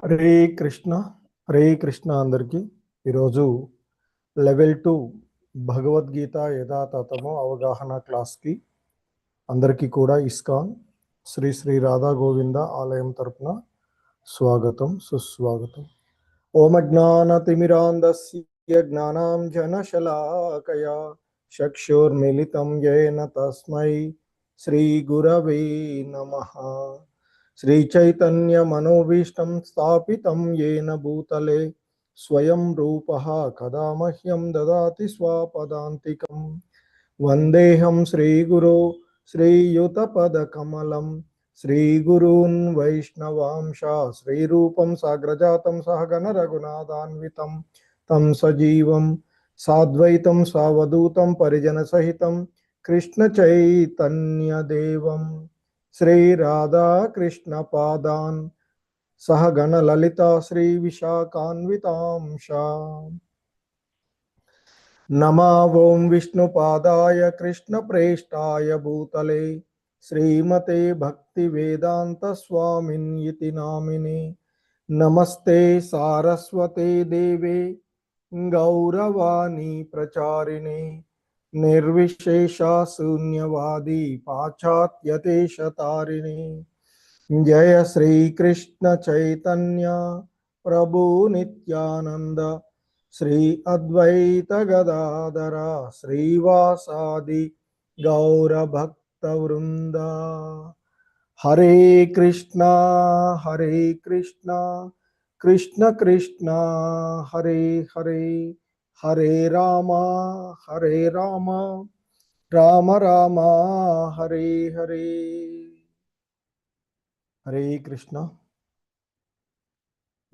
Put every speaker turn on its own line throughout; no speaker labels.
హరే కృష్ణ. హరే కృష్ణ అందరికీ. ఈరోజు లెవెల్ 2 భగవద్గీత యథాతథము అవగాహన క్లాస్కి అందరికీ కూడా ఇస్కాన్ శ్రీ శ్రీ రాధా గోవింద ఆలయం తరపున స్వాగతం సుస్వాగతం. ఓం అజ్ఞానతిమిరాంధస్య జ్ఞానాంజనశలాకయా చక్షుర్మిలితం యేన తస్మై శ్రీ గురవే నమః. శ్రీ చైతన్య మనోభీష్టం స్థాపితం యేన భూతలే స్వయం రూపః కదా మహ్యం దదాతి స్వపదాంతికం. వందేహం శ్రీగురో శ్రీయుతపదకమలం శ్రీగురూన్ వైష్ణవాంశ శ్రీరూపం సాగ్రజాతం సహగణ రఘునాథాన్వితం తం సజీవం సాద్వైతం సావధూతం పరిజన సహితం కృష్ణ చైతన్యదేవం శ్రీ రాధా కృష్ణ పాదాన్ సహగణ లలిత శ్రీ విశాఖాన్వితాంశ. నమా ఓం విష్ణుపాదాయ కృష్ణ ప్రేష్టాయ భూతలే శ్రీమతే భక్తి వేదాంత స్వామిన్ ఇతి నామిని. నమస్తే సారస్వతే దేవే గౌరవాణి ప్రచారిణే నిర్విశేష శూన్యవాది పాశ్చాత్యదేశతారిణి. జయ శ్రీ కృష్ణ చైతన్య ప్రభు నిత్యానంద శ్రీ అద్వైత గదాధర శ్రీవాసాది గౌరభక్త వృంద. హరే కృష్ణ కృష్ణ కృష్ణ హరే హరే హరే రామ రామ రామ హరే హరే. హరే కృష్ణ.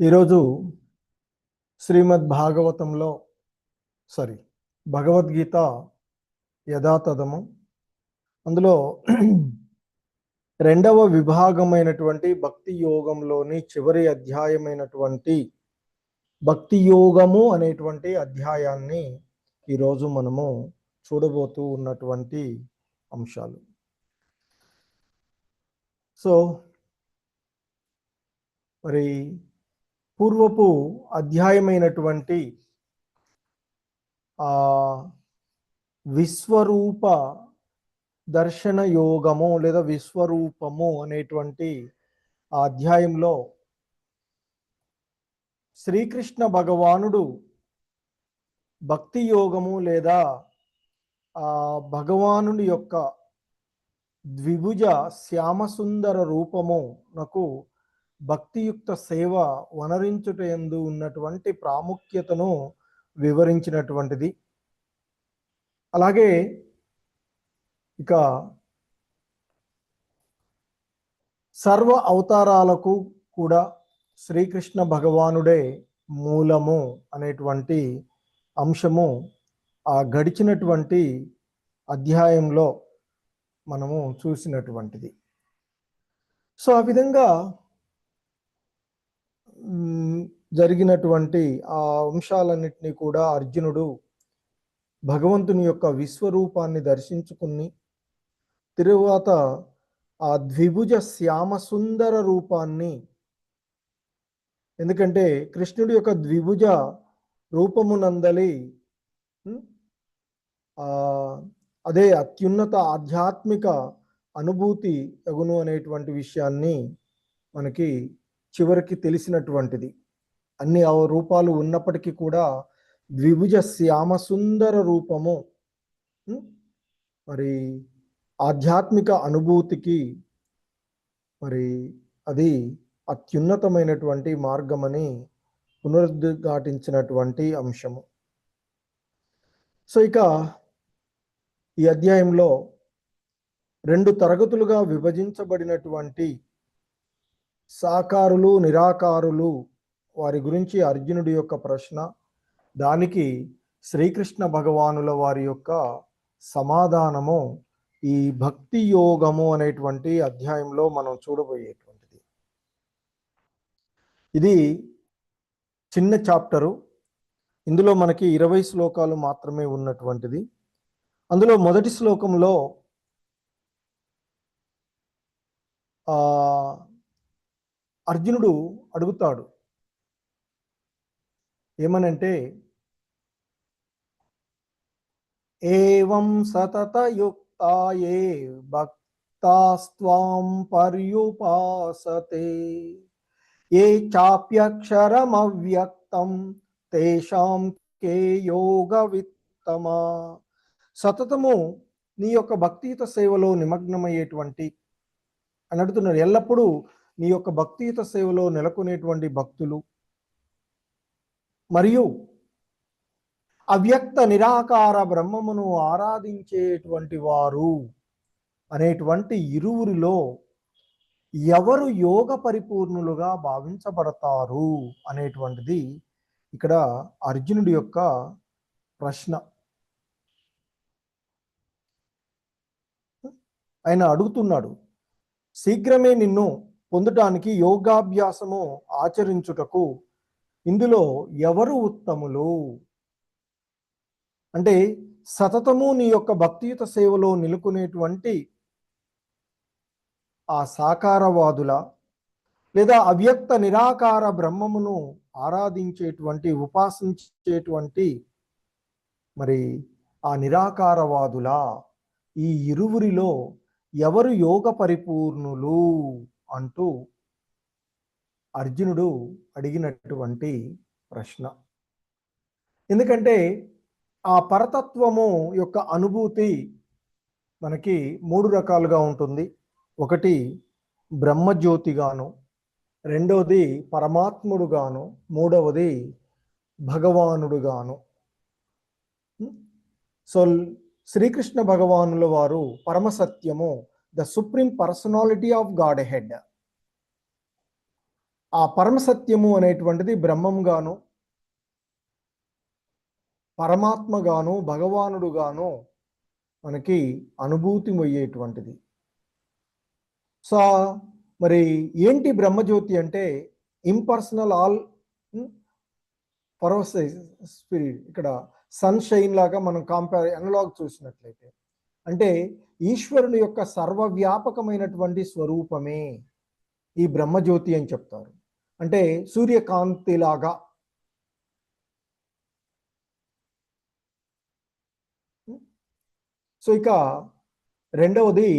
ఈరోజు శ్రీమద్ భాగవతంలో భగవద్గీత యథాతథము అందులో రెండవ విభాగమైనటువంటి భక్తి యోగంలోని చివరి అధ్యాయమైనటువంటి భక్తి యోగము అనేటువంటి అధ్యాయాన్ని ఈరోజు మనము చూడబోతూ ఉన్నటువంటి అంశాలు. మరి పూర్వపు అధ్యాయమైనటువంటి విశ్వరూప దర్శన యోగము లేదా విశ్వరూపము అనేటువంటి ఆ అధ్యాయంలో శ్రీకృష్ణ భగవానుడు భక్తి యోగము లేదా ఆ భగవానుడి యొక్క ద్విభుజ శ్యామసుందర రూపము నాకు భక్తియుక్త సేవ వనరించుటయందు ఉన్నటువంటి ప్రాముఖ్యతను వివరించినటువంటిది. అలాగే ఇక సర్వ అవతారాలకు కూడా శ్రీకృష్ణ భగవానుడే మూలము అనేటువంటి అంశము ఆ గడిచినటువంటి అధ్యాయంలో మనము చూసినటువంటిది. ఆ విధంగా జరిగినటువంటి ఆ అంశాలన్నిటినీ కూడా అర్జునుడు భగవంతుని యొక్క విశ్వరూపాన్ని దర్శించుకుని తరువాత ఆ ద్విభుజ శ్యామసుందర రూపాన్ని, ఎందుకంటే కృష్ణుడి యొక్క ద్విభుజ రూపమునందలి అదే అత్యున్నత ఆధ్యాత్మిక అనుభూతి అగును అనేటువంటి విషయాన్ని మనకి చివరికి తెలిసినటువంటిది. అన్ని రూపాలు ఉన్నప్పటికీ కూడా ద్విభుజ శ్యామసుందర రూపము మరి ఆధ్యాత్మిక అనుభూతికి మరి అది అత్యున్నతమైనటువంటి మార్గమని పునరుద్ఘాటించినటువంటి అంశము. ఇక ఈ అధ్యాయంలో 2 తరగతులుగా విభజించబడినటువంటి సాకారులు నిరాకారులు వారి గురించి అర్జునుడి యొక్క ప్రశ్న, దానికి శ్రీకృష్ణ భగవానుల వారి యొక్క సమాధానము ఈ భక్తి యోగము అనేటువంటి అధ్యాయంలో మనం చూడబోయేటువంటిది. ఇది చిన్న చాప్టరు. ఇందులో మనకి 20 శ్లోకాలు మాత్రమే ఉన్నటువంటిది. అందులో మొదటి శ్లోకంలో అర్జునుడు అడుగుతాడు, ఏమనంటే ఏవం సతతయుక్తాయే భక్తాస్త్వాం పర్యుపాసతే ఏ చాప్యక్షరమవ్యక్తం తేషాం కే యోగ విత్తమా. సతతము నీ యొక్క భక్తియుత సేవలో నిమగ్నమయ్యేటువంటి అని అడుగుతున్నారు. ఎల్లప్పుడూ నీ యొక్క భక్తియుత సేవలో నెలకొనేటువంటి భక్తులు మరియు అవ్యక్త నిరాకార బ్రహ్మమును ఆరాధించేటువంటి వారు అనేటువంటి ఇరువురిలో ఎవరు యోగ పరిపూర్ణులుగా భావించబడతారు అనేటువంటిది ఇక్కడ అర్జునుడి యొక్క ప్రశ్న. ఆయన అడుగుతున్నాడు, శీఘ్రమే నిన్ను పొందటానికి యోగాభ్యాసము ఆచరించుటకు ఇందులో ఎవరు ఉత్తములు అంటే సతతము నీ యొక్క భక్తియుత సేవలో నిలుకునేటువంటి ఆ సాకారవాదుల లేదా అవ్యక్త నిరాకార బ్రహ్మమును ఆరాధించేటువంటి ఉపాసించేటువంటి మరి ఆ నిరాకారవాదుల ఈ ఇరువురిలో ఎవరు యోగ పరిపూర్ణులు అంటూ అర్జునుడు అడిగినటువంటి ప్రశ్న. ఎందుకంటే ఆ పరతత్వము యొక్క అనుభూతి మనకి 3 రకాలుగా ఉంటుంది. ఒకటి బ్రహ్మజ్యోతిగాను, రెండవది పరమాత్ముడుగాను, మూడవది భగవానుడుగాను. సో శ్రీకృష్ణ భగవానుల వారు పరమసత్యము, the supreme personality of Godhead. ఆ పరమసత్యము అనేటువంటిది బ్రహ్మంగాను, పరమాత్మగాను, భగవానుడుగాను మనకి అనుభూతి అయ్యేటువంటిది. సో మరి ఏంటి బ్రహ్మజ్యోతి అంటే ఇంపర్సనల్ ఆల్ పరవశ స్పిరిట్. ఇక్కడ సన్షైన్ లాగా మనం అనలాగ్ చూసినట్లయితే అంటే ఈశ్వరుని యొక్క సర్వవ్యాపకమైనటువంటి స్వరూపమే ఈ బ్రహ్మజ్యోతి అని చెప్తారు. అంటే సూర్యకాంతి లాగా. సో ఇక రెండవది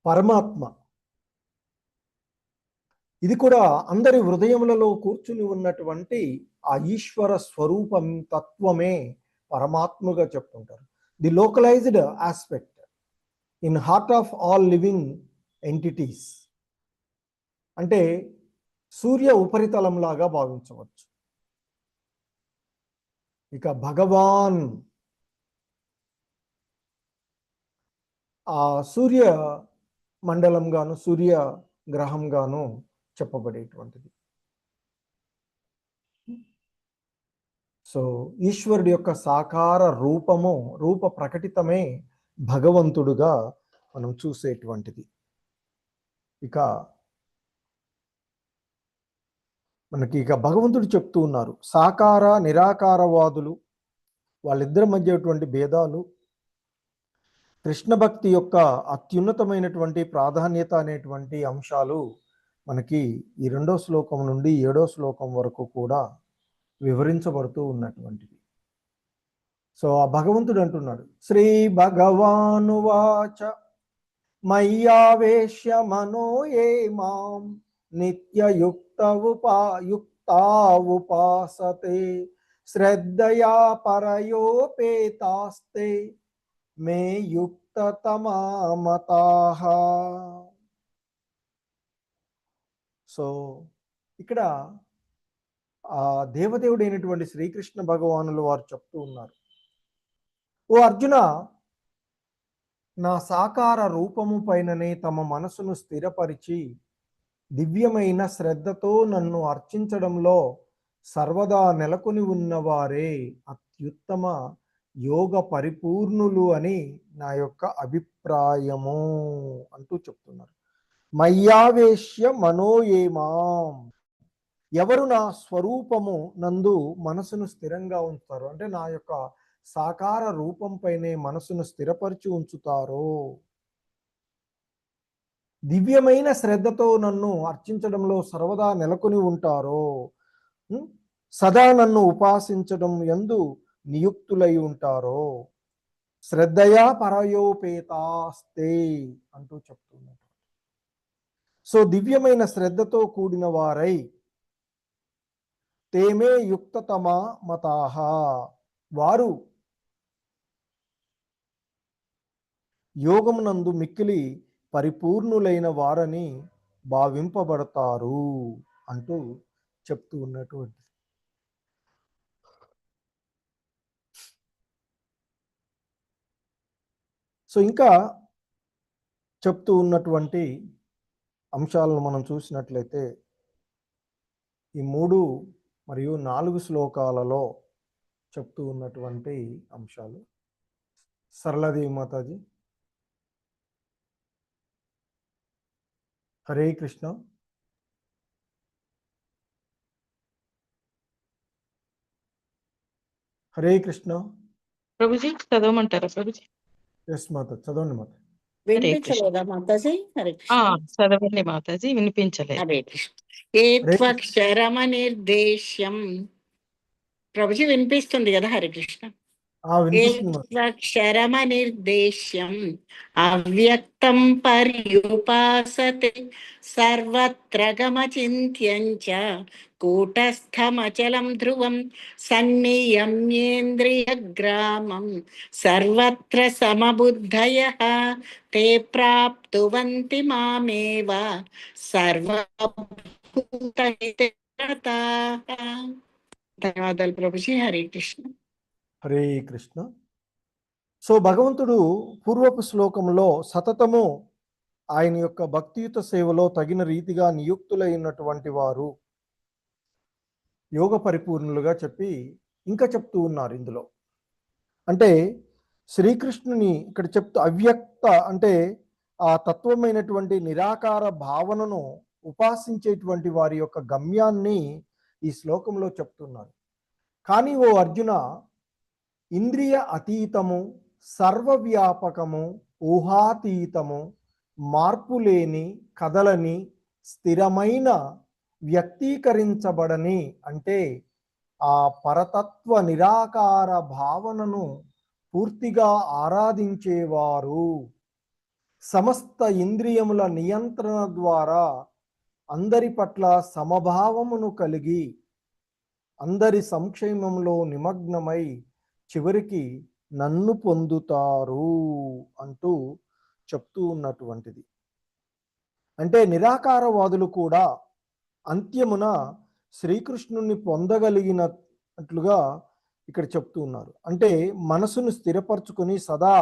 పరమాత్మ. ఇది కూడా అందరి హృదయములలో కూర్చుని ఉన్నటువంటి ఆ ఈశ్వర స్వరూపం తత్వమే పరమాత్మగా చెప్తుంటారు. The localised aspect in heart of all living entities. అంటే సూర్య ఉపరితలం లాగా భావించవచ్చు. ఇక భగవాన్ ఆ సూర్య మండలం గాను, సూర్య గ్రహం గాను చెప్పబడేటువంటిది. సో ఈశ్వరుడి యొక్క సాకార రూపము, రూప ప్రకటితమే భగవంతుడుగా మనం చూసేటువంటిది. ఇక మనకి భగవంతుడు చెప్తూ ఉన్నారు, సాకార నిరాకారవాదులు వాళ్ళిద్దరి మధ్యటువంటి భేదాలు, కృష్ణ భక్తి యొక్క అత్యున్నతమైనటువంటి ప్రాధాన్యత అనేటువంటి అంశాలు మనకి ఈ 2వ శ్లోకం నుండి 7వ శ్లోకం వరకు కూడా వివరించబడుతూ ఉన్నటువంటివి. సో ఆ భగవంతుడు అంటున్నాడు, శ్రీ భగవానువాచ మయ్యావేశ్య మనో ఏ మాం నిత్యయుక్త ఉపాసతే శ్రద్ధయా పరయోపేతాస్తే మే యుక్తతమా మతాః. సో ఇక్కడ ఆ దేవదేవుడైనటువంటి శ్రీకృష్ణ భగవానులు వారు చెప్తూ ఉన్నారు, ఓ అర్జున, నా సాకార రూపము పైననే తమ మనసును స్థిరపరిచి దివ్యమైన శ్రద్ధతో నన్ను అర్చించడంలో సర్వదా నెలకొని ఉన్నవారే అత్యుత్తమ యోగ పరిపూర్ణులు అని నా యొక్క అభిప్రాయము అంటూ చెప్తున్నారు. మయ్యావేశ్య మనోయేమాం, ఎవరు నా స్వరూపము నందు మనసును స్థిరంగా ఉంచుతారు అంటే నా యొక్క సాకార రూపం పైనే మనసును స్థిరపరిచి ఉంచుతారో దివ్యమైన శ్రద్ధతో నన్ను అర్చించడంలో సర్వదా నెలకొని ఉంటారో, సదా నన్ను ఉపాసించడం యందు నియుక్తులై ఉంటారో, శ్రద్ధయా పరయోపేతాస్తే అంటూ చెప్తున్నారు. సో దివ్యమైన శ్రద్ధతో కూడిన వారై తేమే యుక్తతమ మతాహ, వారు యోగమునందు మిక్కిలి పరిపూర్ణులైన వారని భావింపబడతారు అంటూ చెప్తూ ఉన్నటువంటి. సో ఇంకా చెప్తూ ఉన్నటువంటి అంశాలను మనం చూసినట్లయితే ఈ 3 మరియు 4 శ్లోకాలలో చెప్తూ ఉన్నటువంటి అంశాలు. సరళదేవి మాతాజీ. హరే కృష్ణ. హరే కృష్ణ.
ప్రభుజీ చదవమంటారా ప్రభుజీ?
ఎస్ మాత, చదవండి మాత.
వినిపించలేదా మాతాజీ? హరే కృష్ణ.
చదవండి మాతాజీ, వినిపించలేదు.
హరే కృష్ణ. ఏత్వక్షరమ నిర్దేశ్యం. ప్రభుజీ వినిపిస్తుంది కదా? హరే కృష్ణ. ఏత్వక్షరమ నిర్దేశ్యం అవ్యక్తం పర్యుపాసతే సర్వత్ర గమచింత్యం చ కూటస్థమచలం ధ్రువం సన్నియమ్యేంద్రియగ్రామం సర్వత్ర సమబుద్ధయః తే ప్రాప్తువంతి మామేవ సర్వభూతహితే రతాః. ధన్యవాదాలు ప్రభుజీ. హరే కృష్ణ.
హరే కృష్ణ. సో భగవంతుడు పూర్వపు శ్లోకంలో సతతము ఆయన యొక్క భక్తియుత సేవలో తగిన రీతిగా నియుక్తులైనటువంటి వారు యోగ పరిపూర్ణులుగా చెప్పి ఇంకా చెప్తూ ఉన్నారు ఇందులో. అంటే శ్రీకృష్ణుని ఇక్కడ చెప్తూ అవ్యక్త అంటే ఆ తత్వమైనటువంటి నిరాకార భావనను ఉపాసించేటువంటి వారి యొక్క గమ్యాన్ని ఈ శ్లోకంలో చెప్తున్నారు. కానీ ఓ అర్జున, ఇంద్రియ అతీతము, సర్వవ్యాపకము, ఊహాతీతము, మార్పులేని, కదలని, స్థిరమైన, వ్యక్తీకరించబడని అంటే ఆ పరతత్వ నిరాకార భావనను పూర్తిగా ఆరాధించేవారు సమస్త ఇంద్రియముల నియంత్రణ ద్వారా అందరి పట్ల సమభావమును కలిగి అందరి సంక్షేమంలో నిమగ్నమై చివరికి నన్ను పొందుతారు అంటూ చెప్తూ ఉన్నటువంటిది. అంటే నిరాకారవాదులు కూడా అంత్యమున శ్రీకృష్ణుని పొందగలిగినట్లుగా ఇక్కడ చెప్తూ ఉన్నారు. అంటే మనసును స్థిరపరచుకొని సదా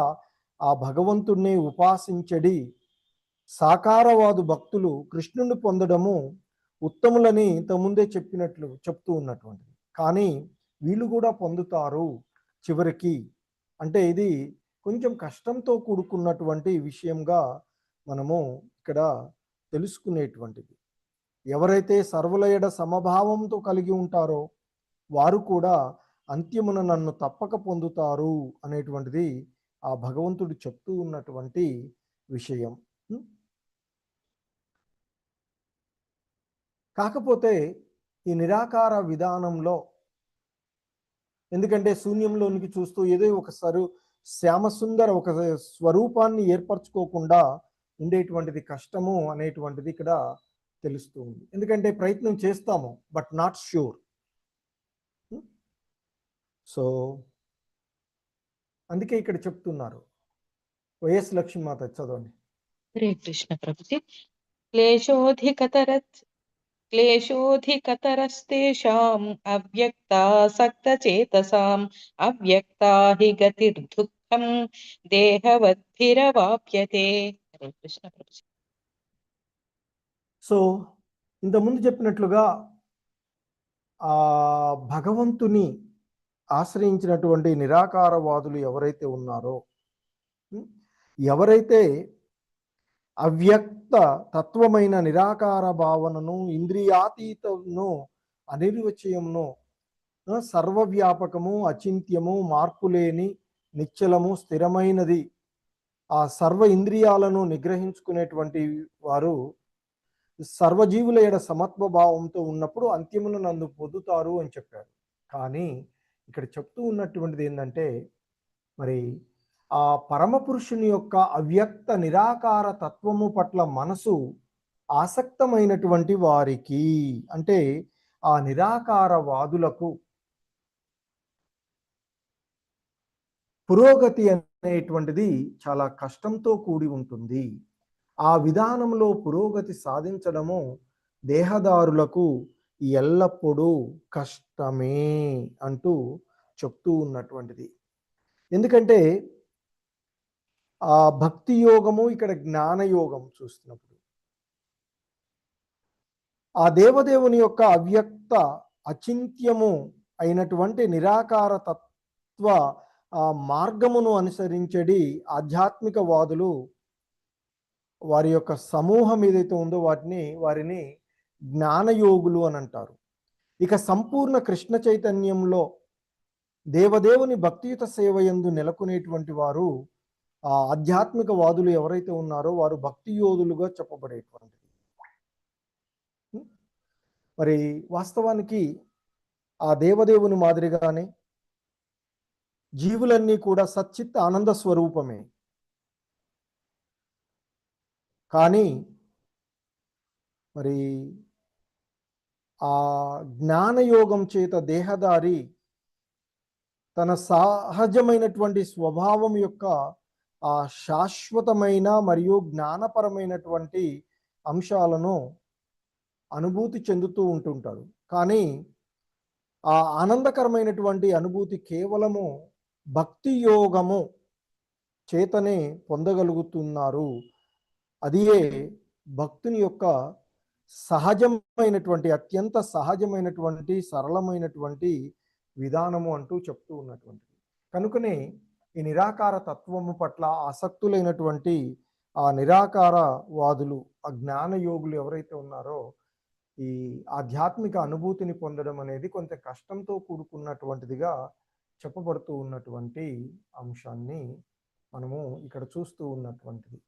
ఆ భగవంతుణ్ణి ఉపాసించడి సాకారవాదు భక్తులు కృష్ణుని పొందడము ఉత్తములని ఇంతకుముందే చెప్పినట్లు చెప్తూ ఉన్నటువంటిది. కానీ వీళ్ళు కూడా పొందుతారు చివరికి. అంటే ఇది కొంచెం కష్టంతో కూడుకున్నటువంటి విషయంగా మనము ఇక్కడ తెలుసుకునేటువంటిది. ఎవరైతే సర్వులయడ సమభావంతో కలిగి ఉంటారో వారు కూడా అంత్యమున నన్ను తప్పక పొందుతారు అనేటువంటిది ఆ భగవంతుడు చెప్తూ ఉన్నటువంటి విషయం. కాకపోతే ఈ నిరాకార విధానంలో ఎందుకంటే శూన్యంలోనికి చూస్తూ ఏదో ఒక శ్యామసుందర ఒక స్వరూపాన్ని ఏర్పరచుకోకుండా ఉండేటువంటిది కష్టము అనేటువంటిది ఇక్కడ తెలుస్తుంది. ఎందుకంటే ప్రయత్నం చేస్తాము బట్ నాట్ ష్యూర్. సో అందుకే ఇక్కడ చెప్తున్నారు. వైఎస్ లక్ష్మీమాత చదవండి.
హరే కృష్ణ ప్రభుజీ. క్లేశోధికతరస్తేషాం అవ్యక్తాసక్తచేతసాం అవ్యక్తా హి గతిర్దుఃఖం దేహవద్భిరవాప్యతే. హరే కృష్ణ ప్రభుజీ.
సో ఇంతకుముందు చెప్పినట్లుగా ఆ భగవంతుని ఆశ్రయించినటువంటి నిరాకారవాదులు ఎవరైతే ఉన్నారో, ఎవరైతే అవ్యక్త తత్వమైన నిరాకార భావనను, ఇంద్రియాతీతను, అనిర్వచయమును, సర్వవ్యాపకము, అచింత్యము, మార్పులేని, నిశ్చలము, స్థిరమైనది ఆ సర్వ ఇంద్రియాలను నిగ్రహించుకునేటువంటి వారు సర్వజీవుల ఎడ సమత్వ భావంతో ఉన్నప్పుడు అంత్యమున నన్ను పొందుతారు అని చెప్పారు. కానీ ఇక్కడ చెప్తూ ఉన్నటువంటిది ఏంటంటే, మరి ఆ పరమ పురుషుని యొక్క అవ్యక్త నిరాకార తత్వము పట్ల మనసు ఆసక్తమైనటువంటి వారికి, అంటే ఆ నిరాకారవాదులకు పురోగతి అనేటువంటిది చాలా కష్టంతో కూడి ఉంటుంది. ఆ విధానంలో పురోగతి సాధించడము దేహదారులకు ఎల్లప్పుడూ కష్టమే అంటూ చెప్తూ ఉన్నటువంటిది. ఎందుకంటే ఆ భక్తి యోగము, ఇక్కడ జ్ఞాన యోగం చూస్తున్నప్పుడు ఆ దేవదేవుని యొక్క అవ్యక్త అచింత్యము అయినటువంటి నిరాకార తత్వ ఆ మార్గమును అనుసరించడి ఆధ్యాత్మిక వాదులు వారి యొక్క సమూహం ఏదైతే ఉందో వారిని జ్ఞానయోగులు అని అంటారు. ఇక సంపూర్ణ కృష్ణ చైతన్యంలో దేవదేవుని భక్తియుత సేవయందు నెలకొనేటువంటి వారు ఆ ఆధ్యాత్మిక వాదులు ఎవరైతే ఉన్నారో వారు భక్తి యోధులుగా చెప్పబడేటువంటిది. మరి వాస్తవానికి ఆ దేవదేవుని మాదిరిగానే జీవులన్నీ కూడా సచ్చిత్ ఆనంద స్వరూపమే. కానీ మరి ఆ జ్ఞానయోగం చేత దేహదారి తన సహజమైనటువంటి స్వభావం యొక్క ఆ శాశ్వతమైన మరియు జ్ఞానపరమైనటువంటి అంశాలను అనుభూతి చెందుతూ ఉంటుంటాడు. కానీ ఆ ఆనందకరమైనటువంటి అనుభూతి కేవలము భక్తి యోగము చేతనే పొందగలుగుతున్నారు. అదియే భక్తుని యొక్క సహజమైనటువంటి అత్యంత సహజమైనటువంటి సరళమైనటువంటి విధానము అంటూ చెప్తూ ఉన్నటువంటిది. కనుకనే ఈ నిరాకార తత్వము పట్ల ఆసక్తులైనటువంటి ఆ నిరాకార వాదులు, ఆ జ్ఞాన యోగులు ఎవరైతే ఉన్నారో ఈ ఆధ్యాత్మిక అనుభూతిని పొందడం అనేది కొంత కష్టంతో కూడుకున్నటువంటిదిగా చెప్పబడుతూ ఉన్నటువంటి అంశాన్ని మనము ఇక్కడ చూస్తూ ఉన్నటువంటిది.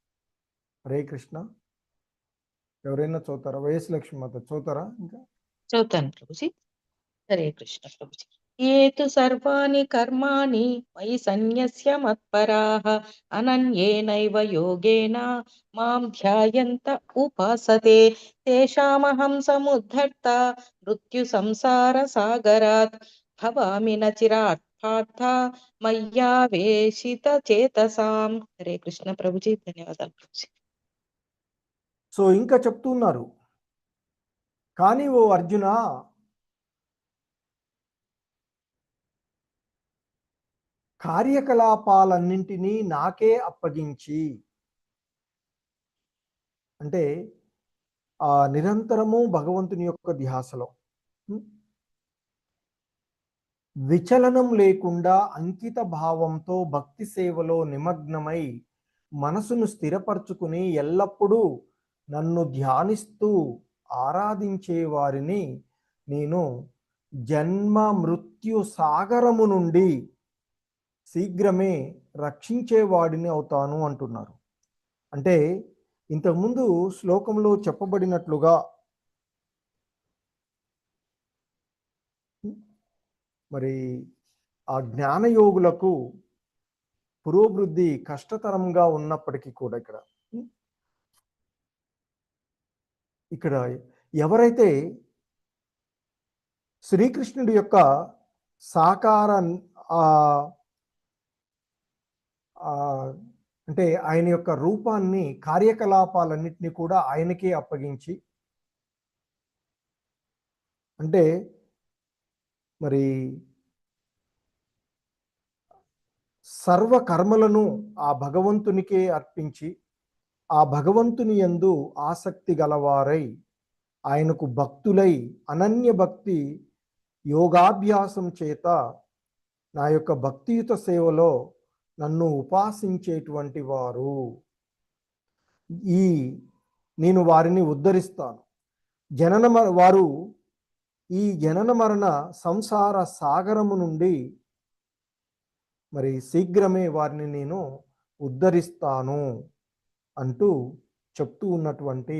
హరే కృష్ణ. ఎవరైనా చదువుతారా? వైఎస్ లక్ష్మి మాత చదువుతారా? ఇంకా
చదువుతాను ప్రభుజీ. హరే కృష్ణ ప్రభుజీ. ఏ తు సర్వాణి కర్మాణి మయి సన్యస్య మత్పరాః అనన్యేనైవ యోగేన మాం ధ్యాయంత ఉపాసతే తేషామహం సముద్ధర్త మృత్యు సంసార సాగరాత్ భవామి న చిరాత్ పార్థ మయ్యావేశిత చేతసాం. హరే కృష్ణ ప్రభుజీ. ధన్యవాదాలు ప్రభుజీ.
సో ఇంకా చెప్తున్నారు, కానీ ఓ అర్జున, కార్యకలాపాలన్నింటినీ నాకే అప్పగించి, అంటే ఆ నిరంతరము భగవంతుని యొక్క ధ్యాసలో విచలనం లేకుండా అంకిత భావంతో భక్తి సేవలో నిమగ్నమై మనసును స్థిరపరచుకుని ఎల్లప్పుడూ నన్ను ధ్యానిస్తూ ఆరాధించే వారిని నేను జన్మ మృత్యు సాగరము నుండి శీఘ్రమే రక్షించేవాడిని అవుతాను అంటున్నారు. అంటే ఇంతకుముందు శ్లోకంలో చెప్పబడినట్లుగా మరి ఆ జ్ఞానయోగులకు పురోభివృద్ధి కష్టతరంగా ఉన్నప్పటికీ కూడా ఇక్కడ ఎవరైతే శ్రీకృష్ణుడి యొక్క సాకార అంటే ఆయన యొక్క రూపాన్ని, కార్యకలాపాలన్నింటినీ కూడా ఆయనకే అప్పగించి, అంటే మరి సర్వ కర్మలను ఆ భగవంతునికే అర్పించి ఆ భగవంతుని యందు ఆసక్తి గలవారై ఆయనకు భక్తులై అనన్య భక్తి యోగాభ్యాసం చేత నా యొక్క భక్తియుత సేవలో నన్ను ఉపాసించేటువంటి వారు, నేను వారిని ఉద్ధరిస్తాను. వారు ఈ జనన మరణ సంసార సాగరము నుండి మరి శీఘ్రమే వారిని నేను ఉద్ధరిస్తాను అంటూ చెప్తూ ఉన్నటువంటి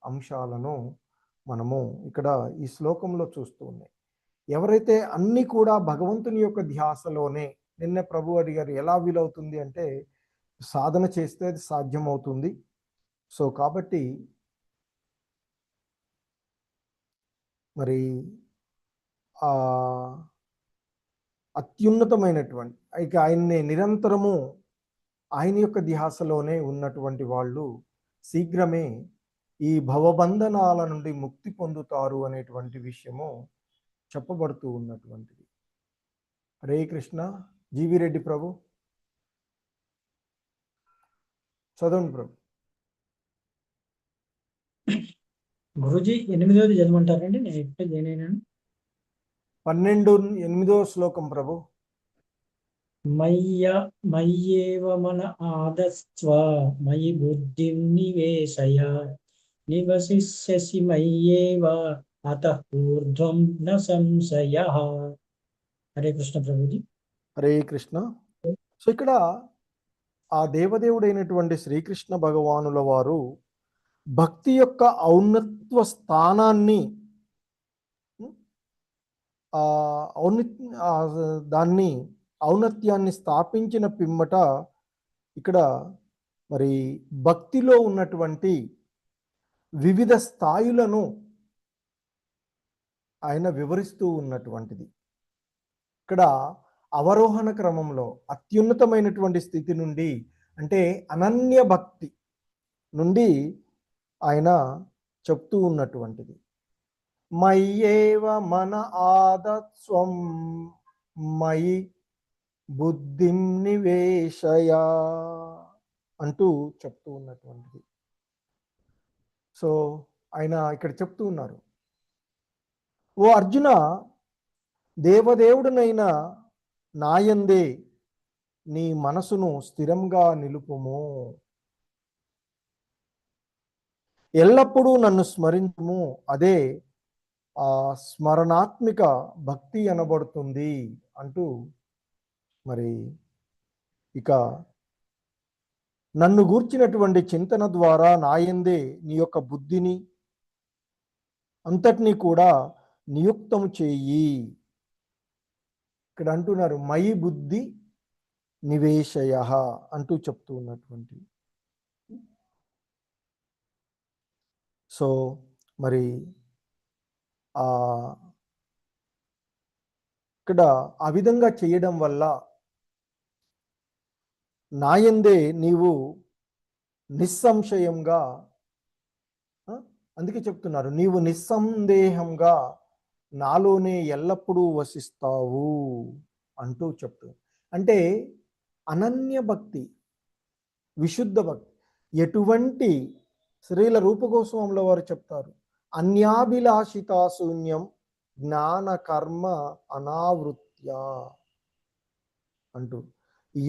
అంశాలను మనము ఇక్కడ ఈ శ్లోకంలో చూస్తూ ఉన్నాయి. ఎవరైతే అన్ని కూడా భగవంతుని యొక్క ధ్యాసలోనే, నిన్న ప్రభు అడిగారు ఎలా వీలవుతుంది అంటే, సాధన చేస్తే అది సాధ్యమవుతుంది. సో కాబట్టి మరి ఆ అత్యున్నతమైనటువంటి ఇక ఆయన్ని నిరంతరము ఆయన యొక్క ధ్యాసలోనే ఉన్నటువంటి వాళ్ళు శీఘ్రమే ఈ భవబంధనాల నుండి ముక్తి పొందుతారు అనేటువంటి విషయము చెప్పబడుతూ ఉన్నటువంటిది. హరే కృష్ణ. జీవి రెడ్డి ప్రభు చదవండి ప్రభు.
గురుజీ 8వ చదవమంటారండి? నేను ఎప్పుడు జాయిన్ అయినాను.
8వ శ్లోకం ప్రభు.
మయ్యేవ మన ఆదస్వ మయి బుద్ధిం నివేశయ నివసిష్యసి మయ్యేవ అతః ఊర్ధ్వం న సంశయః. హరే కృష్ణ ప్రభుజీ.
హరే కృష్ణ. సో ఇక్కడ ఆ దేవదేవుడైనటువంటి శ్రీకృష్ణ భగవానుల వారు భక్తి యొక్క ఔన్నత్వ స్థానాన్ని దాన్ని ఔన్నత్యాన్ని స్థాపించిన పిమ్మట ఇక్కడ మరి భక్తిలో ఉన్నటువంటి వివిధ స్థాయిలను ఆయన వివరిస్తూ ఉన్నటువంటిది. ఇక్కడ అవరోహణ క్రమంలో అత్యున్నతమైనటువంటి స్థితి నుండి, అంటే అనన్య భక్తి నుండి ఆయన చెప్తూ ఉన్నటువంటిది. మయ్యేవ మన ఆదత్స్వం మయి బుద్ధిం నివేశయ అంటూ చెప్తూ ఉన్నటువంటిది. సో ఆయన ఇక్కడ చెప్తూ ఉన్నారు, ఓ అర్జున, దేవదేవుడినైన నాయందే నీ మనసును స్థిరంగా నిలుపుము, ఎల్లప్పుడూ నన్ను స్మరించుము, అదే ఆ స్మరణాత్మిక భక్తి అనబడుతుంది అంటూ మరి ఇక నన్ను గూర్చినటువంటి చింతన ద్వారా నాయందే నీ యొక్క బుద్ధిని అంతటినీ కూడా నియుక్తము చేయి. ఇక్కడ అంటున్నారు మయి బుద్ధి నివేశయ అంటూ చెప్తూ ఉన్నటువంటి. సో మరి ఇక్కడ ఆ విధంగా చేయడం వల్ల నాయందే నీవు నిస్సంశయంగా, అందుకే చెప్తున్నారు, నీవు నిస్సందేహంగా నాలోనే ఎల్లప్పుడూ వసిస్తావు అంటూ చెప్తుంది. అంటే అనన్య భక్తి, విశుద్ధ భక్తి, ఎటువంటి శ్రీల రూపగోస్వాముల వారు చెప్తారు, అన్యాభిలాషితా శూన్యం జ్ఞాన కర్మ అనావృత్య అంటూ,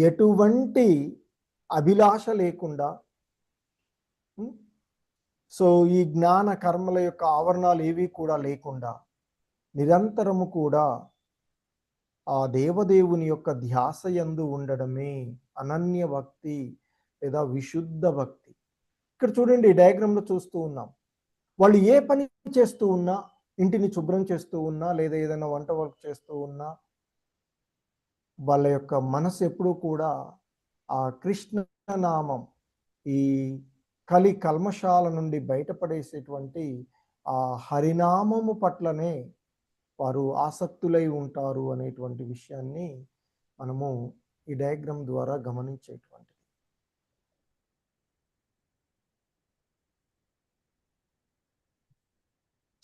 ఎటువంటి అభిలాష లేకుండా, సో ఈ జ్ఞాన కర్మల యొక్క ఆవరణాలు ఏవి కూడా లేకుండా నిరంతరము కూడా ఆ దేవదేవుని యొక్క ధ్యాస యందు ఉండడమే అనన్య భక్తి లేదా విశుద్ధ భక్తి. ఇక్కడ చూడండి, డయాగ్రామ్లో చూస్తూ ఉన్నాం, వాళ్ళు ఏ పని చేస్తూ ఉన్నా, ఇంటిని శుభ్రం చేస్తూ ఉన్నా లేదా ఏదైనా వంట వర్క్ చేస్తూ ఉన్నా, వాళ్ళ యొక్క మనసు ఎప్పుడూ కూడా ఆ కృష్ణ నామం, ఈ కలి కల్మషాల నుండి బయటపడేసేటువంటి ఆ హరినామము పట్లనే వారు ఆసక్తులై ఉంటారు అనేటువంటి విషయాన్ని మనము ఈ డయాగ్రామ్ ద్వారా గమనించేటువంటిది.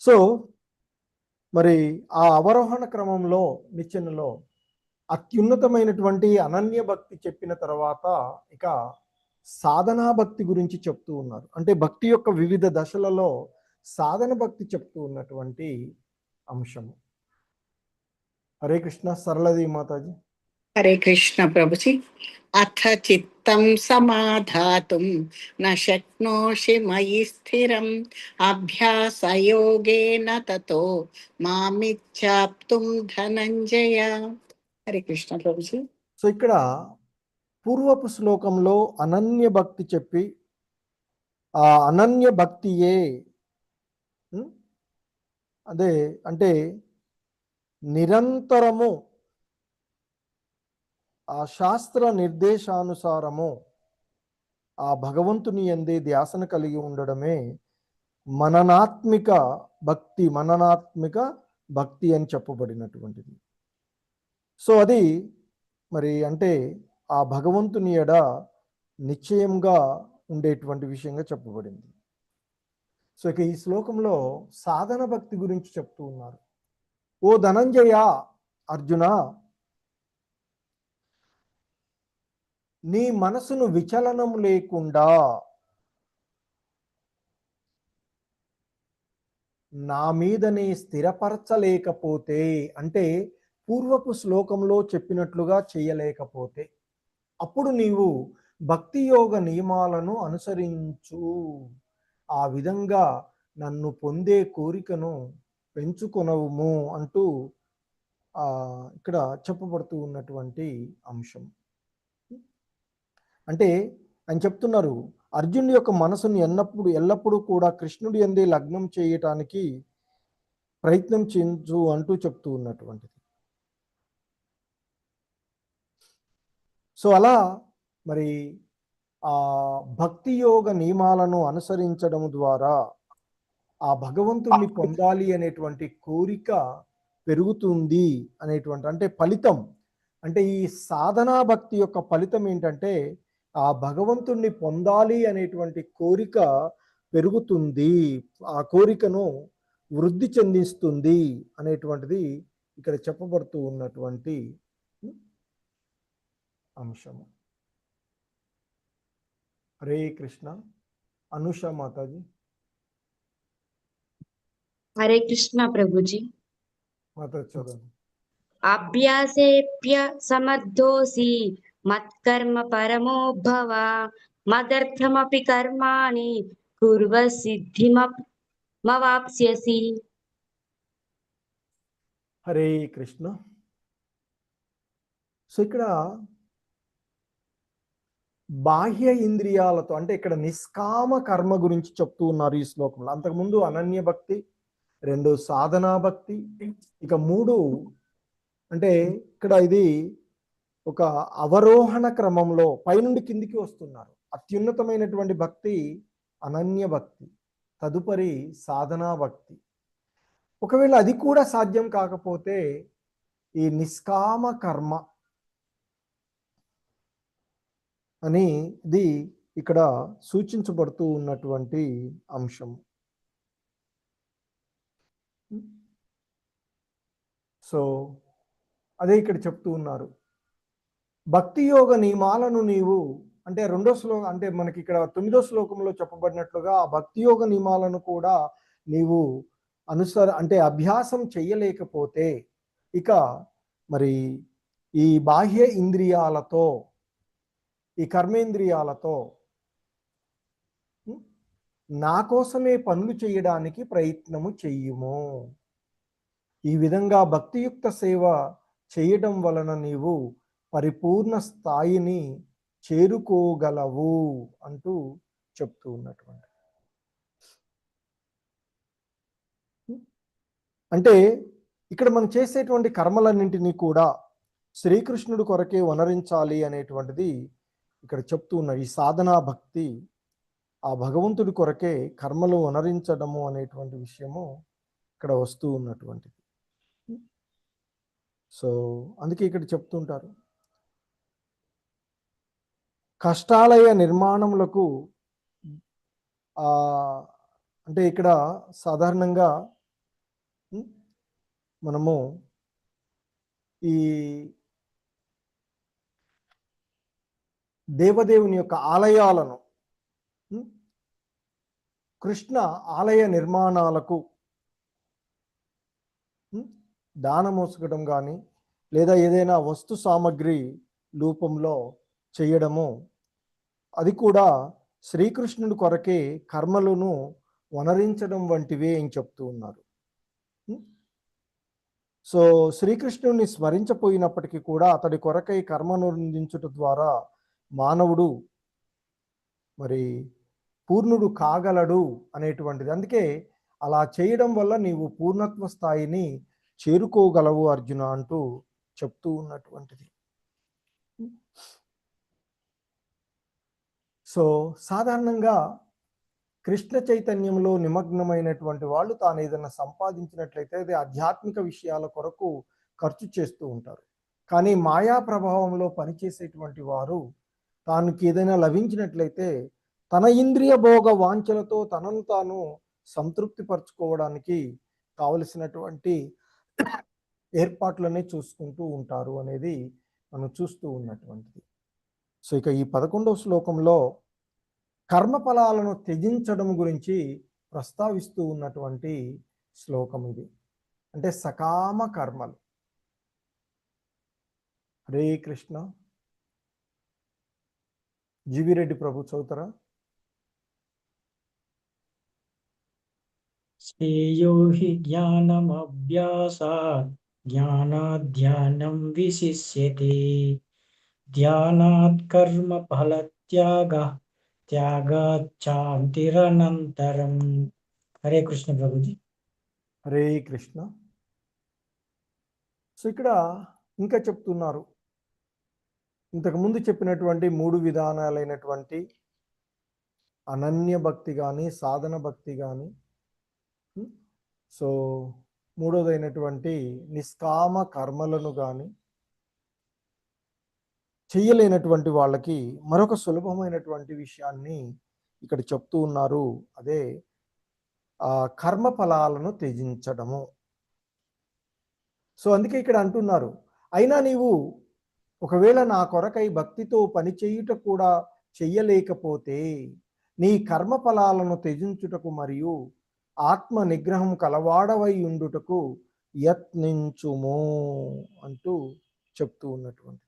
సో మరి ఆ అవరోహణ క్రమంలో నిచ్చెనలో అత్యున్నతమైనటువంటి అనన్య భక్తి చెప్పిన తర్వాత ఇక సాధనా భక్తి గురించి చెప్తూ ఉన్నారు. అంటే భక్తి యొక్క వివిధ దశలలో సాధన భక్తి చెప్తూ ఉన్నటువంటి అంశము. హరే కృష్ణ. సరళది మాతాజీ.
హరే కృష్ణ ప్రభుజీ. అథ చిత్తం సమాధాతుం న శక్నోషి మయి స్థిరం అభ్యాసయోగేన తతో మామిచ్ఛాప్తుం ధనంజయ. హరే కృష్ణ ప్రభుజీ.
సో ఇక్కడ పూర్వపు శ్లోకంలో అనన్య భక్తి చెప్పి ఆ అనన్య భక్తియే అదే అంటే నిరంతరము ఆ శాస్త్ర నిర్దేశానుసారము ఆ భగవంతుని యందే ధ్యాసను కలిగి ఉండడమే మననాత్మిక భక్తి అని చెప్పబడినటువంటిది. సో అది మరి అంటే ఆ భగవంతుని ఎడ నిశ్చయంగా ఉండేటువంటి విషయంగా చెప్పబడింది. సో ఇక ఈ శ్లోకంలో సాధన భక్తి గురించి చెప్తూ ఉన్నారు. ఓ ధనంజయ, అర్జున, నీ మనసును విచలనం లేకుండా నా మీదనే స్థిరపరచలేకపోతే, అంటే పూర్వపు శ్లోకంలో చెప్పినట్లుగా చేయలేకపోతే, అప్పుడు నీవు భక్తి యోగ నియమాలను అనుసరించు. ఆ విధంగా నన్ను పొందే కోరికను పెంచుకొనవుము అంటూ ఇక్కడ చెప్పబడుతూ ఉన్నటువంటి అంశం. అంటే ఆయన చెప్తున్నారు, అర్జునుడి యొక్క మనసును ఎల్లప్పుడూ కూడా కృష్ణుడి యందే లగ్నం చేయటానికి ప్రయత్నం చేయించు అంటూ చెప్తూ ఉన్నటువంటిది. సో అలా మరి ఆ భక్తి యోగ నియమాలను అనుసరించడం ద్వారా ఆ భగవంతుణ్ణి పొందాలి అనేటువంటి కోరిక పెరుగుతుంది అనేటువంటి, అంటే ఫలితం, అంటే ఈ సాధనా భక్తి యొక్క ఫలితం ఏంటంటే ఆ భగవంతుణ్ణి పొందాలి అనేటువంటి కోరిక పెరుగుతుంది, ఆ కోరికను వృద్ధి చెందిస్తుంది అనేటువంటిది ఇక్కడ చెప్పబడుతూ ఉన్నటువంటి అంశము. హరే కృష్ణ. అనుష మాతాజీ.
హరే కృష్ణ ప్రభుజీ.
మాతాజీ చదవండి.
అభ్యాసేప్య సమర్థోసి మత్కర్మ పరమో భవ మదర్థమపి కర్మాణి కుర్వ సిద్ధిమవాప్స్యసి.
హరే కృష్ణ. సో ఇక్కడ బాహ్య ఇంద్రియాలతో, అంటే ఇక్కడ నిష్కామ కర్మ గురించి చెప్తూ ఉన్నారు ఈ శ్లోకంలో. అంతకుముందు అనన్య భక్తి, 2 సాధనా భక్తి, ఇక 3 అంటే ఇక్కడ ఇది ఒక అవరోహణ క్రమంలో పైనుండి కిందికి వస్తున్నారు. అత్యున్నతమైనటువంటి భక్తి అనన్య భక్తి, తదుపరి సాధనా భక్తి. ఒకవేళ అది కూడా సాధ్యం కాకపోతే ఈ నిష్కామ కర్మ అని ఇది ఇక్కడ సూచించబడుతూ ఉన్నటువంటి అంశం. సో అదే ఇక్కడ చెప్తూ ఉన్నారు, భక్తి యోగ నియమాలను నీవు, అంటే 2వ శ్లోకం, అంటే మనకి ఇక్కడ 9వ శ్లోకంలో చెప్పబడినట్లుగా ఆ భక్తి యోగ నియమాలను కూడా నీవు అంటే అభ్యాసం చెయ్యలేకపోతే ఇక మరి ఈ బాహ్య ఇంద్రియాలతో, ఈ కర్మేంద్రియాలతో నా కోసమే పనులు చేయడానికి ప్రయత్నము చెయ్యుము. ఈ విధంగా భక్తియుక్త సేవ చేయడం వలన నీవు పరిపూర్ణ స్థాయిని చేరుకోగలవు అంటూ చెప్తూ ఉన్నటువంటి, అంటే ఇక్కడ మనం చేసేటువంటి కర్మలన్నింటినీ కూడా శ్రీకృష్ణుడి కొరకే వనరించాలి అనేటువంటిది ఇక్కడ చెప్తూ ఉన్నారు. ఈ సాధనా భక్తి ఆ భగవంతుడి కొరకే కర్మలు వనరించడము అనేటువంటి విషయము ఇక్కడ వస్తూ ఉన్నటువంటిది. సో అందుకే ఇక్కడ చెప్తుంటారు, కష్టాలయ నిర్మాణములకు అంటే ఇక్కడ సాధారణంగా మనము ఈ దేవదేవుని యొక్క ఆలయాలను, కృష్ణ ఆలయ నిర్మాణాలకు దానమోసగడం కానీ లేదా ఏదైనా వస్తు సామగ్రి రూపంలో చేయడము, అది కూడా శ్రీకృష్ణుడి కొరకే కర్మలను వనరించడం వంటివే అని చెప్తూ ఉన్నారు. సో శ్రీకృష్ణుడిని స్మరించపోయినప్పటికీ కూడా అతడి కొరకై కర్మను అందించుట ద్వారా మానవుడు మరి పూర్ణుడు కాగలడు అనేటువంటిది. అందుకే అలా చేయడం వల్ల నీవు పూర్ణత్వ స్థాయిని చేరుకోగలవు అర్జున అంటూ చెప్తూ ఉన్నటువంటిది. సో సాధారణంగా కృష్ణ చైతన్యంలో నిమగ్నమైనటువంటి వాళ్ళు తాను ఏదైనా సంపాదించినట్లయితే అది ఆధ్యాత్మిక విషయాల కొరకు ఖర్చు చేస్తూ ఉంటారు. కానీ మాయా ప్రభావంలో పనిచేసేటువంటి వారు తానికి ఏదైనా లభించినట్లయితే తన ఇంద్రియ భోగ వాంఛలతో తనను తాను సంతృప్తి పరచుకోవడానికి కావలసినటువంటి ఏర్పాట్లనే చూసుకుంటూ ఉంటారు అనేది మనం చూస్తూ ఉన్నటువంటిది. సో ఇక ఈ 11వ శ్లోకంలో కర్మఫలాలను త్యజించడం గురించి ప్రస్తావిస్తూ ఉన్నటువంటి శ్లోకం ఇది. అంటే సకామ కర్మలు. హరే కృష్ణ. జీవిరెడ్డి ప్రభు చదువుతారా?
శ్రేయో హి జ్ఞానమభ్యాసాత్ జ్ఞానాధ్యానం విశిష్యతే ధ్యానాత్ కర్మ ఫలత్యాగః త్యాగాచ్చాంతిరనంతరం. హరే కృష్ణ ప్రభుజీ.
హరే కృష్ణ. సో ఇక్కడ ఇంకా చెప్తున్నారు, ఇంతకుముందు చెప్పినటువంటి 3 విధానాలైనటువంటి అనన్య భక్తి కానీ, సాధన భక్తి కానీ, సో మూడోదైనటువంటి నిష్కామ కర్మలను కానీ చెయ్యలేనటువంటి వాళ్ళకి మరొక సులభమైనటువంటి విషయాన్ని ఇక్కడ చెప్తూ ఉన్నారు. అదే కర్మ ఫలాలను త్యజించడము. సో అందుకే ఇక్కడ అంటున్నారు, అయినా నీవు ఒకవేళ నా కొరకై భక్తితో పని చేయుట కూడా చెయ్యలేకపోతే నీ కర్మ ఫలాలను త్యజించుటకు మరియు ఆత్మ నిగ్రహం కలవాడవై ఉండుటకు యత్నించుము అంటూ చెప్తూ ఉన్నటువంటి.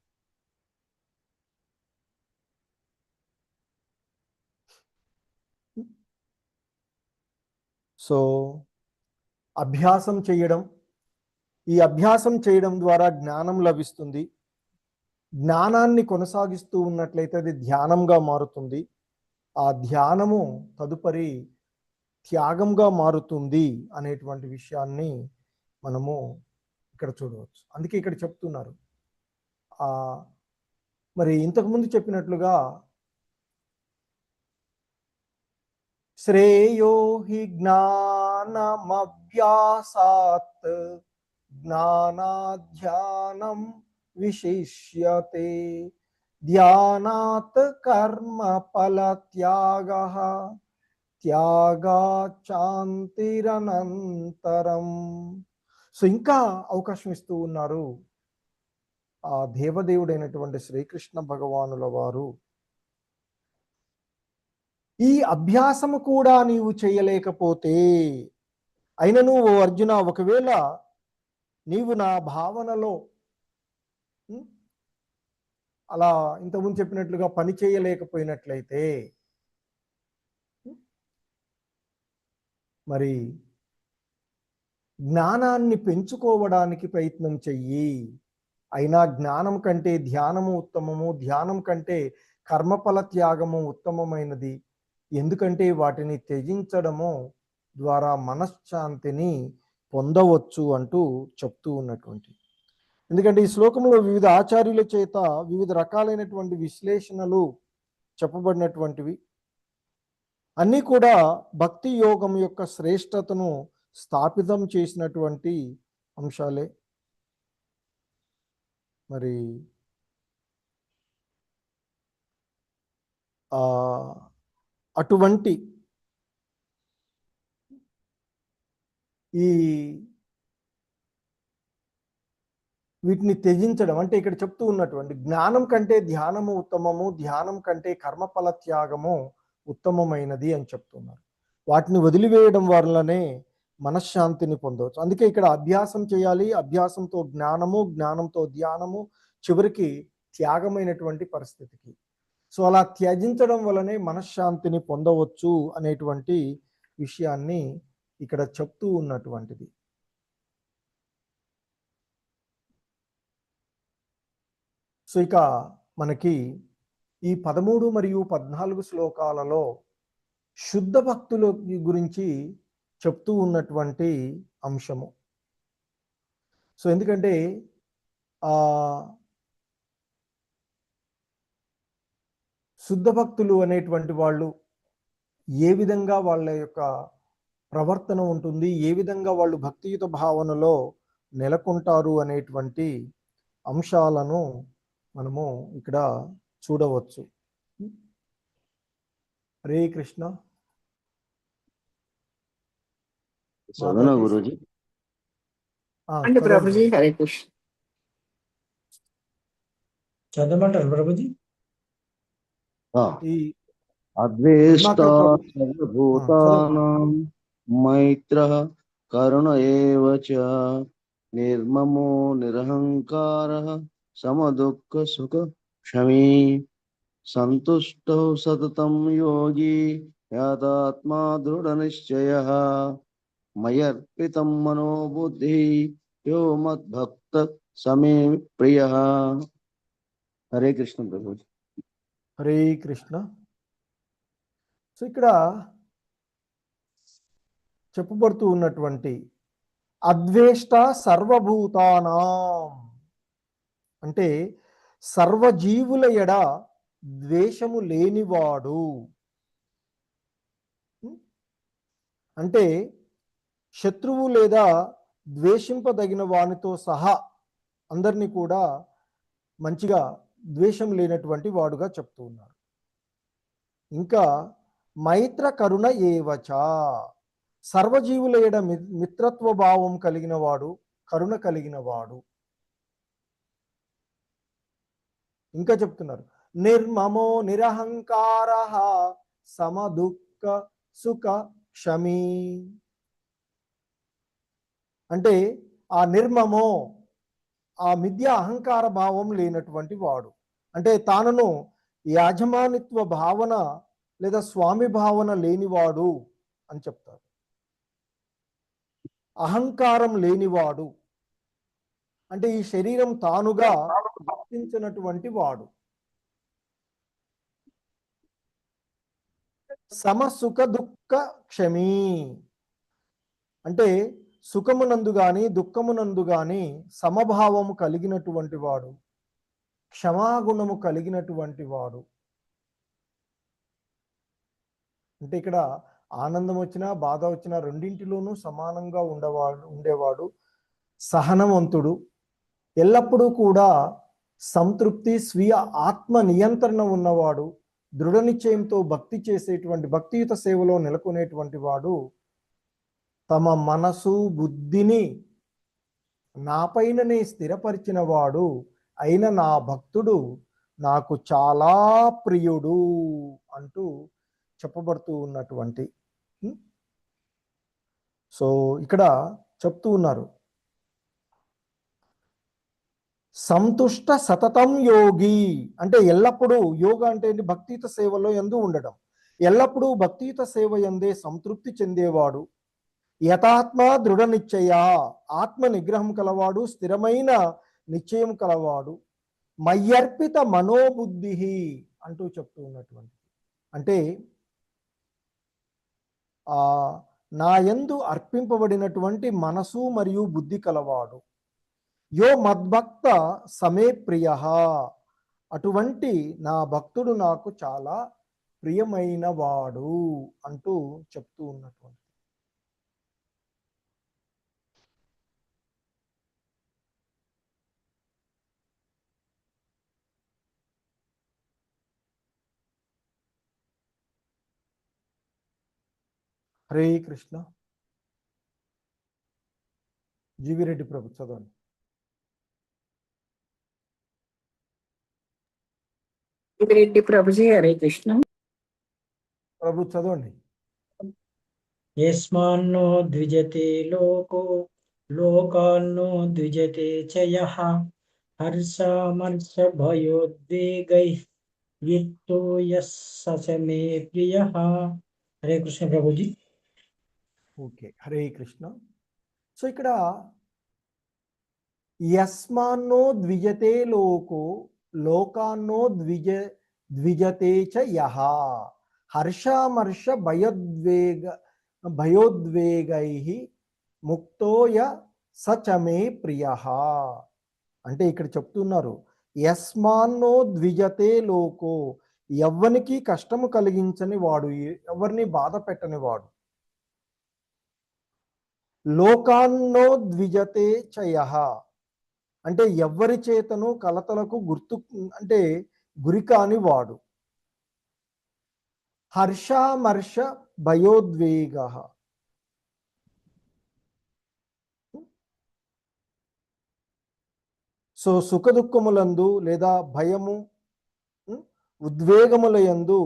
సో అభ్యాసం చేయడం, ఈ అభ్యాసం చేయడం ద్వారా జ్ఞానం లభిస్తుంది. జ్ఞానాన్ని కొనసాగిస్తూ ఉన్నట్లయితే అది ధ్యానంగా మారుతుంది. ఆ ధ్యానము తదుపరి త్యాగంగా మారుతుంది అనేటువంటి విషయాన్ని మనము ఇక్కడ చూడవచ్చు. అందుకే ఇక్కడ చెప్తున్నారు, మరి ఇంతకుముందు చెప్పినట్లుగా శ్రేయో హి జ్ఞానమభ్యాసాత్ జ్ఞానాధ్యానం విశిష్యతే ధ్యానాత్ కర్మ ఫల త్యాగః త్యాగాచాంతిరనంతరం. సో ఇంకా అవకాశం ఇస్తూ ఉన్నారు ఆ దేవదేవుడైనటువంటి శ్రీకృష్ణ భగవానుల వారు. ఈ అభ్యాసము కూడా నీవు చేయలేకపోతే, అయినను ఓ అర్జున, ఒకవేళ నీవు నా భావనలో అలా ఇంతకుముందు చెప్పినట్లుగా పని చేయలేకపోయినట్లయితే మరి జ్ఞానాన్ని పెంచుకోవడానికి ప్రయత్నం చెయ్యి. అయినా జ్ఞానం కంటే ధ్యానము ఉత్తమము, ధ్యానం కంటే కర్మఫల త్యాగము ఉత్తమమైనది. ఎందుకంటే వాటిని త్యజించడము ద్వారా మనశ్శాంతిని పొందవచ్చు అంటూ చెప్తూ ఉన్నటువంటి. ఎందుకంటే ఈ శ్లోకంలో వివిధ ఆచార్యుల చేత వివిధ రకాలైనటువంటి విశ్లేషణలు చెప్పబడినటువంటివి. అన్నీ కూడా భక్తి యోగం యొక్క శ్రేష్టతను స్థాపితం చేసినటువంటి అంశాలే. మరి అటువంటి ఈ వీటిని త్యజించడం అంటే ఇక్కడ చెప్తూ ఉన్నటువంటి జ్ఞానం కంటే ధ్యానము ఉత్తమము, ధ్యానం కంటే కర్మఫల త్యాగము ఉత్తమమైనది అని చెప్తున్నారు. వాటిని వదిలివేయడం వల్లనే మనశ్శాంతిని పొందవచ్చు. అందుకే ఇక్కడ అభ్యాసం చేయాలి, అభ్యాసంతో జ్ఞానము, జ్ఞానంతో ధ్యానము, చివరికి త్యాగమైనటువంటి పరిస్థితికి. సో అలా త్యజించడం వల్లనే మనశ్శాంతిని పొందవచ్చు అనేటువంటి విషయాన్ని ఇక్కడ చెప్తూ ఉన్నటువంటిది. సో ఇక మనకి ఈ 13 మరియు 14 శ్లోకాలలో శుద్ధ భక్తుల గురించి చెప్తూ ఉన్నటువంటి అంశము. సో ఎందుకంటే శుద్ధ భక్తులు అనేటువంటి వాళ్ళు ఏ విధంగా వాళ్ళ యొక్క ప్రవర్తన ఉంటుంది, ఏ విధంగా వాళ్ళు భక్తియుత భావనలో నెలకొంటారు అనేటువంటి అంశాలను మనము ఇక్కడ చూడవచ్చు. హరే కృష్ణ.
చదవనా గురూజీ?
అంటే ప్రభుజీ హరే కృష్ణ.
చదవమంటారు ప్రభుజీ?
ఈ
అద్వేష్టా సర్వభూతానాం మైత్రః కరుణ ఏవ చ నిర్మమో నిరహంకారః సమదుఃఖ సుఖ క్షమీ సంతుష్టో సతతం యోగి యదాత్మా దృఢ నిశ్చయః మయర్పితం మనోబుద్ధి యో మద్భక్త సమే ప్రియః. హరే కృష్ణ ప్రభుజీ.
హరే కృష్ణ. సో ఇక్కడ చెప్పబడుతూ ఉన్నటువంటి అద్వేష్ట సర్వభూతానాం అంటే సర్వజీవుల ఎడ ద్వేషము లేనివాడు. అంటే శత్రువు లేదా ద్వేషింపదగిన వానితో సహా అందరినీ కూడా మంచిగా ద్వేషం లేనటువంటి వాడుగా చెప్తూ ఉన్నారు. ఇంకా మైత్ర కరుణ ఏవచ సర్వజీవుల ఎడ మిత్రత్వ భావం కలిగిన వాడు, కరుణ కలిగిన వాడు. ఇంకా చెప్తున్నారు నిర్మమో నిరహంకార సమదుఃఖ సుఖ క్షమీ అంటే ఆ నిర్మమో ఆ మిథ్య అహంకార భావం లేనటువంటి వాడు, అంటే తానను యాజమానిత్వ భావన లేదా స్వామి భావన లేనివాడు అని చెప్తారు. అహంకారం లేనివాడు అంటే ఈ శరీరం తానుగా గుర్తించినటువంటి వాడు. సమసుఖ దుఃఖ క్షమీ అంటే సుఖమునందు గాని దుఃఖమునందు గాని సమభావము కలిగినటువంటి వాడు, క్షమాగుణము కలిగినటువంటి వాడు. అంటే ఇక్కడ ఆనందం వచ్చినా బాధ వచ్చినా రెండింటిలోనూ సమానంగా ఉండేవాడు, సహనవంతుడు, ఎల్లప్పుడూ కూడా సంతృప్తి స్వీయ ఆత్మ నియంత్రణ ఉన్నవాడు, దృఢ నిశ్చయంతో భక్తి చేసేటువంటి భక్తియుత సేవలో నెలకొనేటువంటి వాడు, తమ మనసు బుద్ధిని నాపైననే స్థిరపరిచిన వాడు అయిన నా భక్తుడు నాకు చాలా ప్రియుడు అంటూ చెప్పబడుతూ ఉన్నటువంటి. సో ఇక్కడ చెప్తూ ఉన్నారు సంతుష్ట సతతం యోగి అంటే ఎల్లప్పుడూ, యోగ అంటే భక్తియుత సేవలో యందు ఉండడం, ఎల్లప్పుడూ భక్తియుత సేవ యందే సంతృప్తి చెందేవాడు, యథాత్మ దృఢ నిశ్చయ ఆత్మ నిగ్రహం కలవాడు, స్థిరమైన నిశ్చయం కలవాడు, మయ్యర్పిత మనోబుద్ధి అంటూ చెప్తూ ఉన్నటువంటి. అంటే నా యందు అర్పింపబడినటువంటి మనసు మరియు బుద్ధి కలవాడు, యో మద్భక్త సమే ప్రియ అటువంటి నా భక్తుడు నాకు చాలా ప్రియమైన వాడు అంటూ చెప్తూ ఉన్నటువంటి. హరే కృష్ణ. జీవిరెడ్డి ప్రభు చదవండి.
రెడ్డి ప్రభుజీ హరే కృష్ణ.
ప్రభు చదవండి.
యస్మాన్నో ద్విజతే లోకో లోకాన్నో ద్విజతే చ యః హర్షామర్ష భయోద్వేగైః యుక్తో యస్స మే ప్రియః. హరే కృష్ణ ప్రభుజీ.
ఓకే, హరే కృష్ణ. సో ఇక్కడ యస్మాన్నో ద్విజతే లోకో లోకాన్నో ద్విజతే చ యః హర్షామర్ష భయోద్వేగైః ముక్తో స చ మే ప్రియః. అంటే ఇక్కడ చెప్తున్నారు, యస్మాన్నో ద్విజతే లోకో, ఎవ్వనికి కష్టము కలిగించని వాడు, ఎవరిని బాధ పెట్టని వాడు. లోకాన్నో ద్విజతే చ యః, అంటే ఎవ్వరి చేతను కలతలకు అంటే గురి కాని వాడు. హర్షామర్ష భయోద్వేగ, సో సుఖ దుఃఖములందు లేదా భయము ఉద్వేగములయందు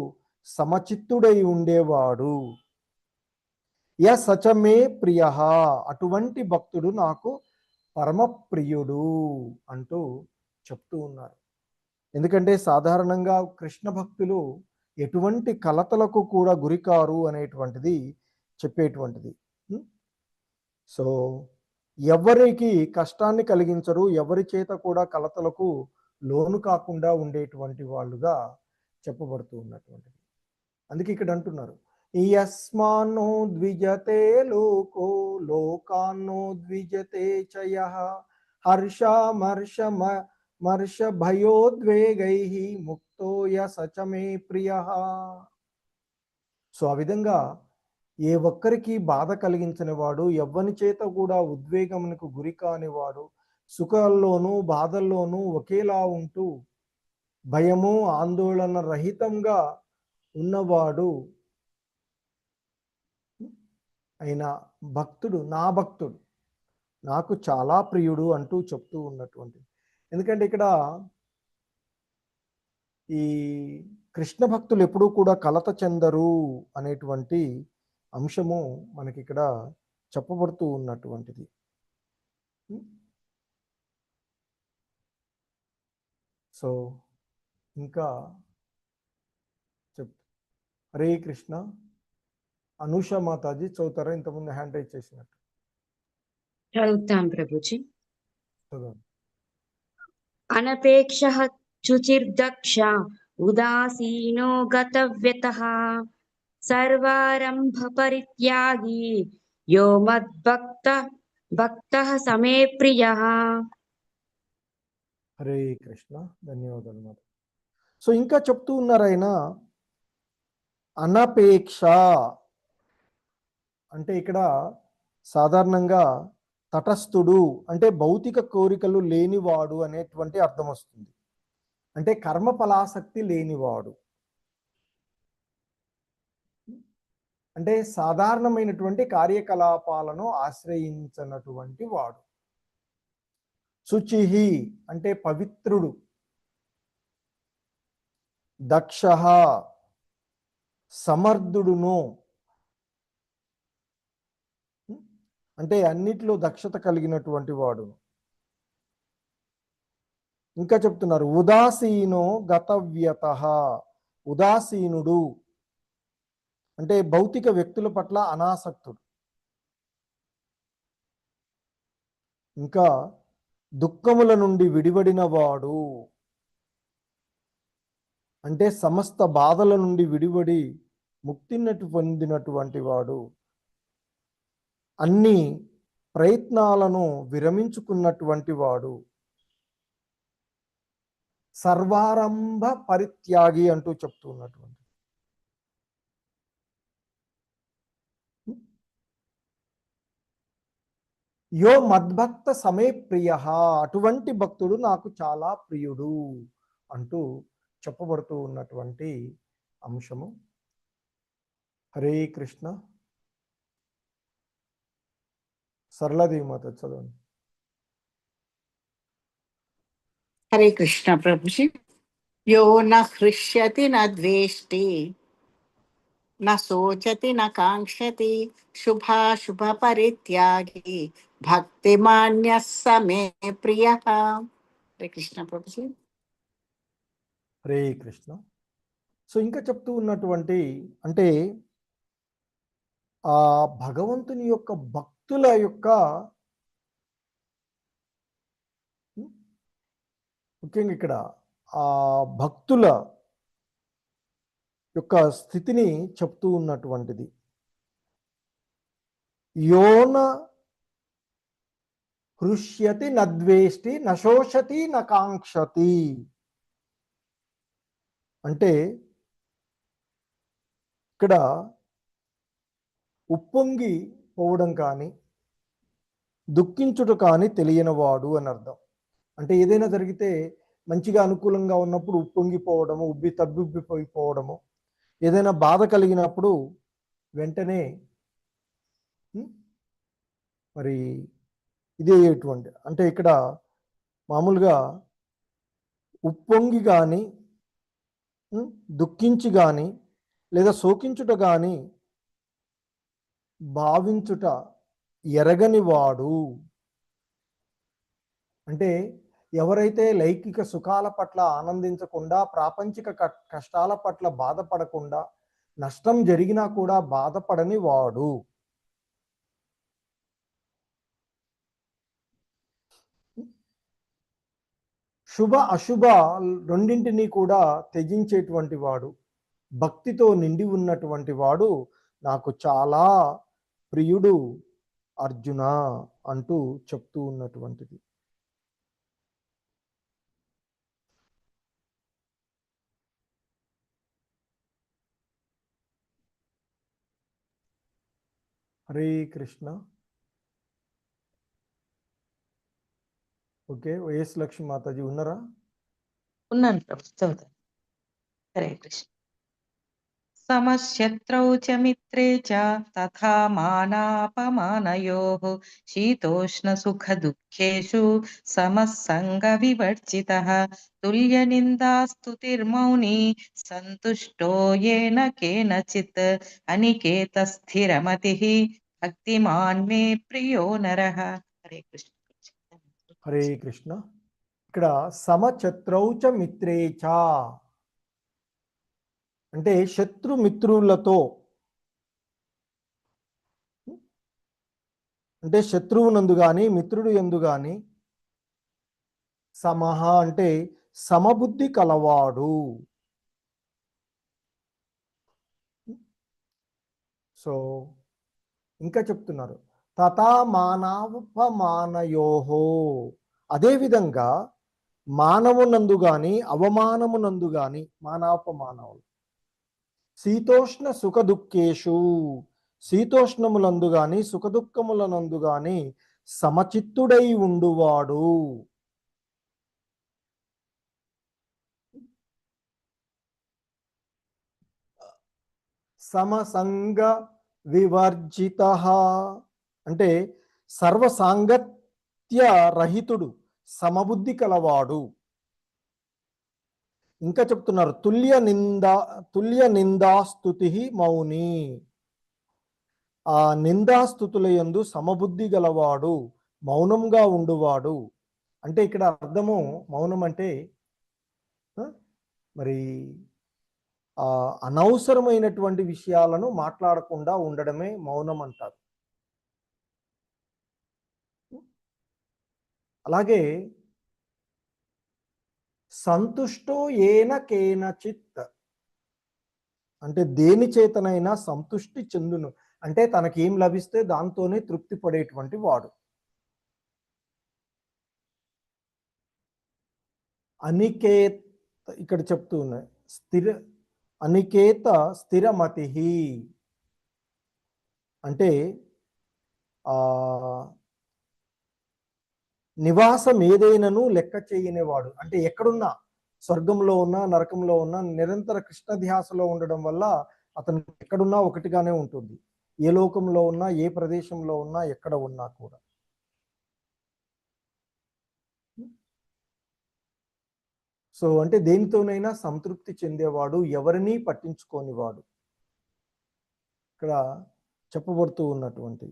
సమచిత్తుడై ఉండేవాడు. సచమే ప్రియ, అటువంటి భక్తుడు నాకు పరమ ప్రియుడు అంటూ చెప్తూ ఉన్నారు. ఎందుకంటే సాధారణంగా కృష్ణ భక్తులు ఎటువంటి కలతలకు కూడా గురికారు అనేటువంటిది చెప్పేటువంటిది. సో ఎవరికి కష్టాన్ని కలిగించరు, ఎవరి చేత కూడా కలతలకు లోను కాకుండా ఉండేటువంటి వాళ్ళుగా చెప్పబడుతూ ఉన్నటువంటిది. అందుకే ఇక్కడ అంటున్నారు, యస్మాన్నో ద్విజతే లోకో లోకాన్నో ద్విజతే చ యః హర్షామర్ష భయోద్వేగైః ముక్తో స చ మే ప్రియః. సో ఆ విధంగా ఏ ఒక్కరికి బాధ కలిగించని వాడు, ఎవ్వని చేత కూడా ఉద్వేగమునకు గురి కానివాడు, సుఖాల్లోనూ బాధల్లోనూ ఒకేలా ఉంటూ భయము ఆందోళన రహితంగా ఉన్నవాడు అయిన భక్తుడు నా భక్తుడు, నాకు చాలా ప్రియుడు అంటూ చెప్తూ ఉన్నటువంటి. ఎందుకంటే ఇక్కడ ఈ కృష్ణ భక్తులు ఎప్పుడూ కూడా కలత చెందరు అనేటువంటి అంశము మనకి ఇక్కడ చెప్పబడుతూ ఉన్నటువంటిది. సో ఇంకా హరే కృష్ణ. అనూష మాతాజీ చదువుతారా? ఇంతకుముందు హ్యాండ్ రైజ్ చేసినట్టు
చదువుతాం ప్రభుజీ.
చదవండి.
అనపేక్ష శుచిర్దక్ష ఉదాసీనో గతవ్యతః సర్వారంభ పరిత్యాగి యో మద్భక్తః సమే ప్రియః.
హరే కృష్ణ, ధన్యవాదాలు మాత. సో ఇంకా చెప్తూ ఉన్నారు ఆయన, అనపేక్ష అంటే ఇక్కడ సాధారణంగా తటస్థుడు అంటే భౌతిక కోరికలు లేనివాడు అనేటువంటి అర్థం వస్తుంది. అంటే కర్మఫలాసక్తి లేనివాడు, అంటే సాధారణమైనటువంటి కార్యకలాపాలను ఆశ్రయించినటువంటి వాడు. శుచిహి అంటే పవిత్రుడు, దక్ష సమర్థుడును అంటే అన్నిట్లో దక్షత కలిగినటువంటి వాడు. ఇంకా చెప్తున్నారు, ఉదాసీనో గతవ్యతః, ఉదాసీనుడు అంటే భౌతిక వ్యక్తుల పట్ల అనాసక్తుడు. ఇంకా దుఃఖముల నుండి విడివడిన వాడు అంటే సమస్త బాధల నుండి విడివడి ముక్తిని పొందినటువంటి వాడు. అన్ని ప్రయత్నాలను విరమించుకున్నటువంటి వాడు. సర్వారంభ పరిత్యాగి అంటూ చెప్తున్నటువంటి. యో మద్భక్త సమే ప్రియ, అటువంటి భక్తుడు నాకు చాలా ప్రియుడు అంటూ చెప్పబడుతూ ఉన్నటువంటి అంశము. హరే కృష్ణ. సరళదేవి మాత చదవండి.
హరే కృష్ణ ప్రభుజీ. యో న హృష్యతి న ద్వేష్టి న శోచతి న కాంక్షతి శుభాశుభ పరిత్యాగి భక్తిమాన్యః స మే ప్రియః. హరే కృష్ణ ప్రభుజీ.
హరే కృష్ణ. సో ఇంకా చెప్తూ ఉన్నటువంటి అంటే ఆ భగవంతుని యొక్క భక్తుల యొక్క ముఖ్యంగా ఇక్కడ ఆ భక్తుల యొక్క స్థితిని చెప్తూ ఉన్నటువంటిది. యోన హృష్యతి నద్వేష్టి నశోషతి నకాంక్షతి. అంటే ఇక్కడ ఉప్పొంగి పోవడం కానీ దుఃఖించుట కానీ తెలియనివాడు అని అర్థం. అంటే ఏదైనా జరిగితే మంచిగా అనుకూలంగా ఉన్నప్పుడు ఉప్పొంగిపోవడము, తబ్బిబ్బిపోవడము, ఏదైనా బాధ కలిగినప్పుడు వెంటనే మరి ఇదేటువంటి, అంటే ఇక్కడ మామూలుగా ఉప్పొంగి కానీ దుఃఖించి కానీ లేదా శోకించుట కానీ భావించుట ఎరగని వాడు. అంటే ఎవరైతే లౌకిక సుఖాల పట్ల ఆనందించకుండా, ప్రాపంచిక కష్టాల పట్ల బాధపడకుండా, నష్టం జరిగినా కూడా బాధపడని వాడు. శుభ అశుభ రెండింటినీ కూడా త్యజించేటువంటి వాడు, భక్తితో నిండి ఉన్నటువంటి వాడు నాకు చాలా ప్రియుడు అర్జున అంటూ చెప్తూ ఉన్నటువంటిది. హరే కృష్ణ. ఓకే, వైఎస్ లక్ష్మి మాతాజీ ఉన్నారా?
ఉన్నాను ప్రభు, చదువుతాను. హరే కృష్ణ. సమశత్రౌ చ మిత్రే చ తథా మానాపమానయోః శీతోష్ణ సుఖ దుఃఖేషు సమస్సంగ వివర్జితః తుల్యనిందాస్తుతిర్మౌని సంతుష్టో యేన కేనచిత్ అనికేత స్థిరమతిః భక్తిమాన్ మే ప్రియో నరః. హరే కృష్ణ.
హరే కృష్ణ. ఇక్కడ సమశత్రౌ చ మిత్రే చ అంటే శత్రుమిత్రులతో, అంటే శత్రువునందు గాని మిత్రుడు యందు గాని, సమహ అంటే సమబుద్ధి కలవాడు. సో ఇంకా చెప్తున్నారు తథా మానవపమానయోహో, అదేవిధంగా మానవునందు గాని అవమానమునందు గాని, మానవపమానవులు, శీతోష్ణ సుఖ దుఃఖేషు, శీతోష్ణములందు గాని సుఖదుఖములనందు గాని సమచిత్తుడై ఉండువాడు. సమసంగ వివర్జిత అంటే సర్వసాంగత్య రహితుడు, సమబుద్ధి కలవాడు. ఇంకా చెప్తున్నారు తుల్య నిందాస్తుతి మౌని, ఆ నిందాస్తుతుల యందు సమబుద్ధి గలవాడు, మౌనంగా ఉండువాడు. అంటే ఇక్కడ అర్థము మౌనం అంటే మరి అనవసరమైనటువంటి విషయాలను మాట్లాడకుండా ఉండడమే మౌనం అంటారు. అలాగే సంతుష్టో ఏన కేనచిత్ అంటే దేని చేతనైనా సంతుష్టి చెందును, అంటే తనకేం లభిస్తే దాంతోనే తృప్తి పడేటువంటి వాడు. అనికేత ఇక్కడ చెప్తూ ఉన్నాయి అనికేత స్థిరమతి అంటే నివాసం ఏదైనాను లెక్క చేయనివాడు. అంటే ఎక్కడున్నా, స్వర్గంలో ఉన్నా నరకంలో ఉన్నా నిరంతర కృష్ణ ధ్యాసలో ఉండడం వల్ల అతను ఎక్కడున్నా ఒకటిగానే ఉంటుంది, ఏ లోకంలో ఉన్నా ఏ ప్రదేశంలో ఉన్నా ఎక్కడ ఉన్నా కూడా. సో అంటే దేనితోనైనా సంతృప్తి చెందేవాడు, ఎవరిని పట్టించుకోనివాడు. ఇక్కడ చెప్పబడుతూ ఉన్నటువంటి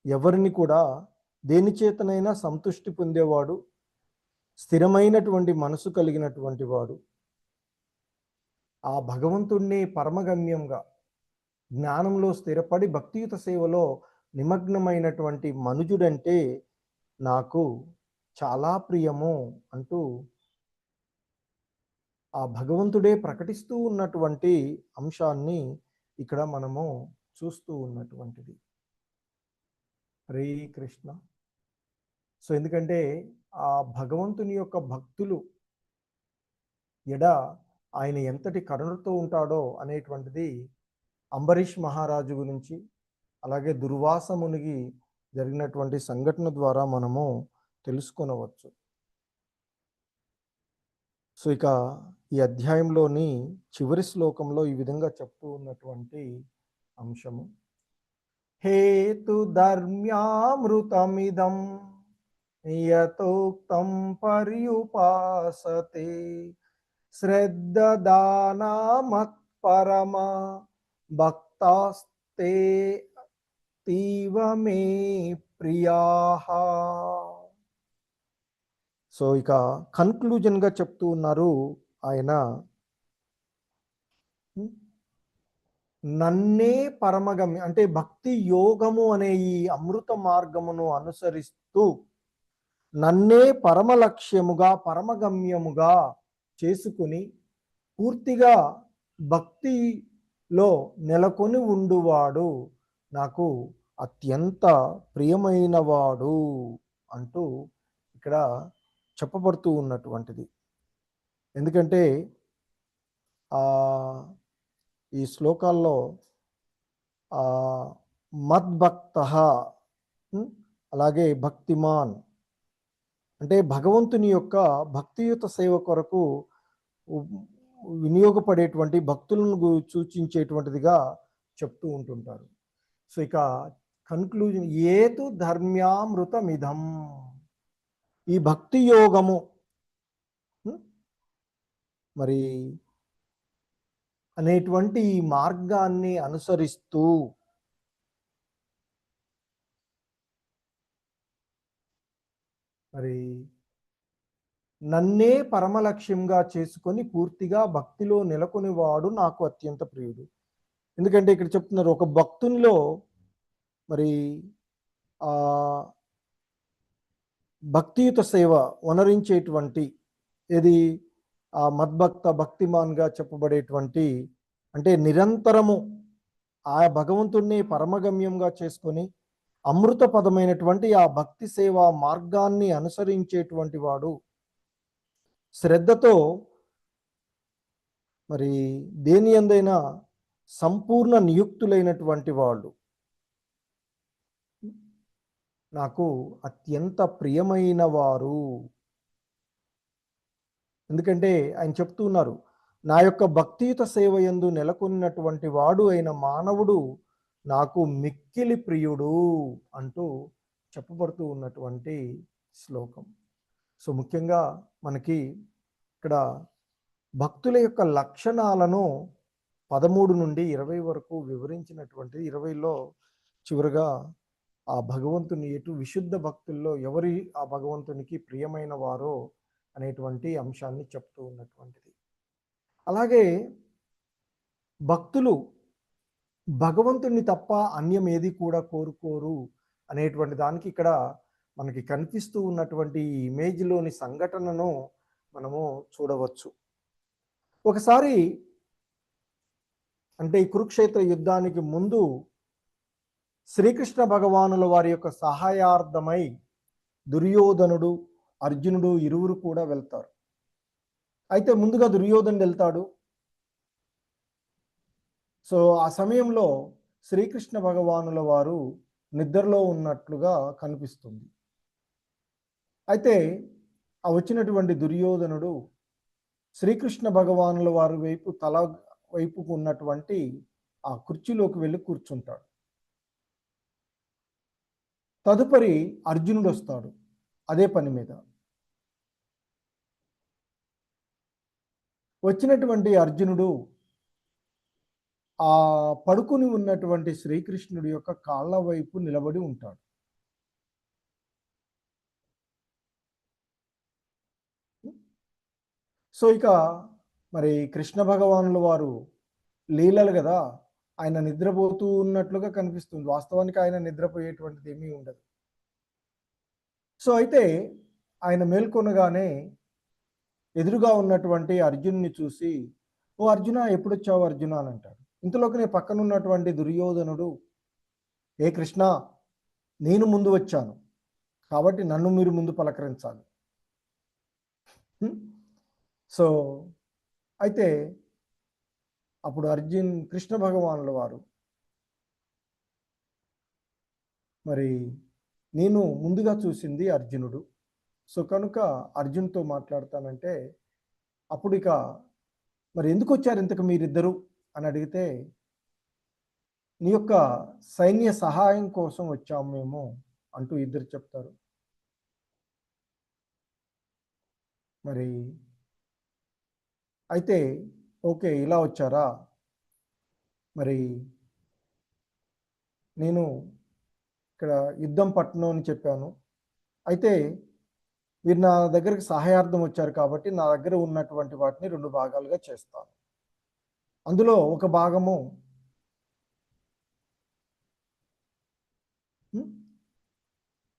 ఎవరిని కూడా దేని చేతనైనా సంతృష్టి పొందేవాడు, స్థిరమైనటువంటి మనసు కలిగినటువంటి వాడు, ఆ భగవంతుణ్ణి పరమగమ్యంగా జ్ఞానంలో స్థిరపడి భక్తియుత సేవలో నిమగ్నమైనటువంటి మనుజుడంటే నాకు చాలా ప్రియము అంటూ ఆ భగవంతుడే ప్రకటిస్తూ ఉన్నటువంటి అంశాన్ని ఇక్కడ మనము చూస్తూ ఉన్నటువంటిది. హరే కృష్ణ. సో ఎందుకంటే ఆ భగవంతుని యొక్క భక్తులు ఎడ ఆయన ఎంతటి కరుణతో ఉంటాడో అనేటువంటిది అంబరీష్ మహారాజు గురించి, అలాగే దుర్వాస మునికి జరిగినటువంటి సంఘటన ద్వారా మనము తెలుసుకొనవచ్చు. సో ఇక ఈ అధ్యాయంలోని చివరి శ్లోకంలో ఈ విధంగా చెప్తూ ఉన్నటువంటి అంశము, హేతు ధర్మ్యామృతమిదం యతోక్తం పర్యుపాసతే శ్రద్ధదానమత్పరమ భక్తాస్తే తీవ మే ప్రియాః. సో ఇక కన్క్లూజన్గా చెప్తూ ఉన్నారు ఆయన, నన్నే పరమగమ్య అంటే భక్తి యోగము అనే ఈ అమృత మార్గమును అనుసరిస్తూ నన్నే పరమ లక్ష్యముగా పరమగమ్యముగా చేసుకుని పూర్తిగా భక్తిలో నెలకొని ఉండువాడు నాకు అత్యంత ప్రియమైనవాడు అంటూ ఇక్కడ చెప్పబడుతూ ఉన్నటువంటిది. ఎందుకంటే ఈ శ్లోకాల్లో మద్భక్త అలాగే భక్తిమాన్ అంటే భగవంతుని యొక్క భక్తియుత సేవ కొరకు వినియోగపడేటువంటి భక్తులను సూచించేటువంటిదిగా చెప్తూ ఉంటుంటారు. సో ఇక కన్క్లూజన్, ఏతు ధర్మ్యామృతమిదం, ఈ భక్తి యోగము మరి అనేటువంటి ఈ మార్గాన్ని అనుసరిస్తూ మరి నన్నే పరమలక్ష్యంగా చేసుకొని పూర్తిగా భక్తిలో నెలకొని వాడు నాకు అత్యంత ప్రియుడు. ఎందుకంటే ఇక్కడ చెప్తున్నారు, ఒక భక్తునిలో మరి ఆ భక్తియుత సేవ వనరించేటువంటి ఏది ఆ మద్భక్త భక్తిమాన్గా చెప్పబడేటువంటి అంటే నిరంతరము ఆ భగవంతుణ్ణి పరమగమ్యంగా చేసుకొని అమృత పదమైనటువంటి ఆ భక్తి సేవా మార్గాన్ని అనుసరించేటువంటి వాడు, శ్రద్ధతో మరి దేని యందైనా సంపూర్ణ నియుక్తులైనటువంటి వాళ్ళు నాకు అత్యంత ప్రియమైన వారు. ఎందుకంటే ఆయన చెప్తూ ఉన్నారు, నా యొక్క భక్తియుత సేవ యందు నెలకొన్నటువంటి వాడు అయిన మానవుడు నాకు మిక్కిలి ప్రియుడు అంటూ చెప్పబడుతూ ఉన్నటువంటి శ్లోకం. సో ముఖ్యంగా మనకి ఇక్కడ భక్తుల యొక్క లక్షణాలను 13 నుండి 20 వరకు వివరించినటువంటి 20లో చివరిగా ఆ భగవంతుని ఎటు విశుద్ధ భక్తుల్లో ఎవరి ఆ భగవంతునికి ప్రియమైన వారో అనేటువంటి అంశాన్ని చెప్తూ ఉన్నటువంటిది. అలాగే భక్తులు భగవంతుని తప్ప అన్యం ఏది కూడా కోరుకోరు అనేటువంటి దానికి ఇక్కడ మనకి కనిపిస్తూ ఉన్నటువంటి ఈ ఇమేజ్లోని సంఘటనను మనము చూడవచ్చు. ఒకసారి అంటే ఈ కురుక్షేత్ర యుద్ధానికి ముందు శ్రీకృష్ణ భగవానుల వారి యొక్క సహాయార్థమై దుర్యోధనుడు అర్జునుడు ఇరువురు కూడా వెళ్తారు. అయితే ముందుగా దుర్యోధనుడు వెళ్తాడు. సో ఆ సమయంలో శ్రీకృష్ణ భగవానుల వారు నిద్రలో ఉన్నట్లుగా కనిపిస్తుంది. అయితే ఆ వచ్చినటువంటి దుర్యోధనుడు శ్రీకృష్ణ భగవానుల వారి వైపు తల వైపుకు ఉన్నటువంటి ఆ కుర్చీలోకి వెళ్ళి కూర్చుంటాడు. తదుపరి అర్జునుడు వస్తాడు అదే పని మీద. వచ్చినటువంటి అర్జునుడు ఆ పడుకుని ఉన్నటువంటి శ్రీకృష్ణుడి యొక్క కాళ్ళ వైపు నిలబడి ఉంటాడు. సో ఇక మరి కృష్ణ భగవానుల వారు లీలలు కదా, ఆయన నిద్రపోతూ ఉన్నట్లుగా కనిపిస్తుంది. వాస్తవానికి ఆయన నిద్రపోయేటువంటిది ఏమీ ఉండదు. సో అయితే ఆయన మేల్కొనగానే ఎదురుగా ఉన్నటువంటి అర్జున్ని చూసి, ఓ అర్జున ఎప్పుడొచ్చావు అర్జున అని అంటాడు. ఇంతలోకి పక్కన ఉన్నటువంటి దుర్యోధనుడు, ఏ కృష్ణ, నేను ముందు వచ్చాను కాబట్టి నన్ను మీరు ముందు పలకరించాలి. సో అయితే అప్పుడు కృష్ణ భగవానుల వారు, మరి నేను ముందుగా చూసింది అర్జునుడు, సో కనుక అర్జున్తో మాట్లాడతానంటే, అప్పుడు ఇక మరి ఎందుకు వచ్చారు ఇంతకు మీరిద్దరు అని అడిగితే, నీ యొక్క సైన్య సహాయం కోసం వచ్చాము మేము అంటూ ఇద్దరు చెప్తారు. మరి అయితే ఓకే, ఇలా వచ్చారా, మరి నేను ఇక్కడ యుద్ధం పట్టను అని చెప్పాను. అయితే మీరు నా దగ్గరికి సహాయార్థం వచ్చారు కాబట్టి నా దగ్గర ఉన్నటువంటి వాటిని 2 భాగాలుగా చేస్తాను. అందులో ఒక భాగము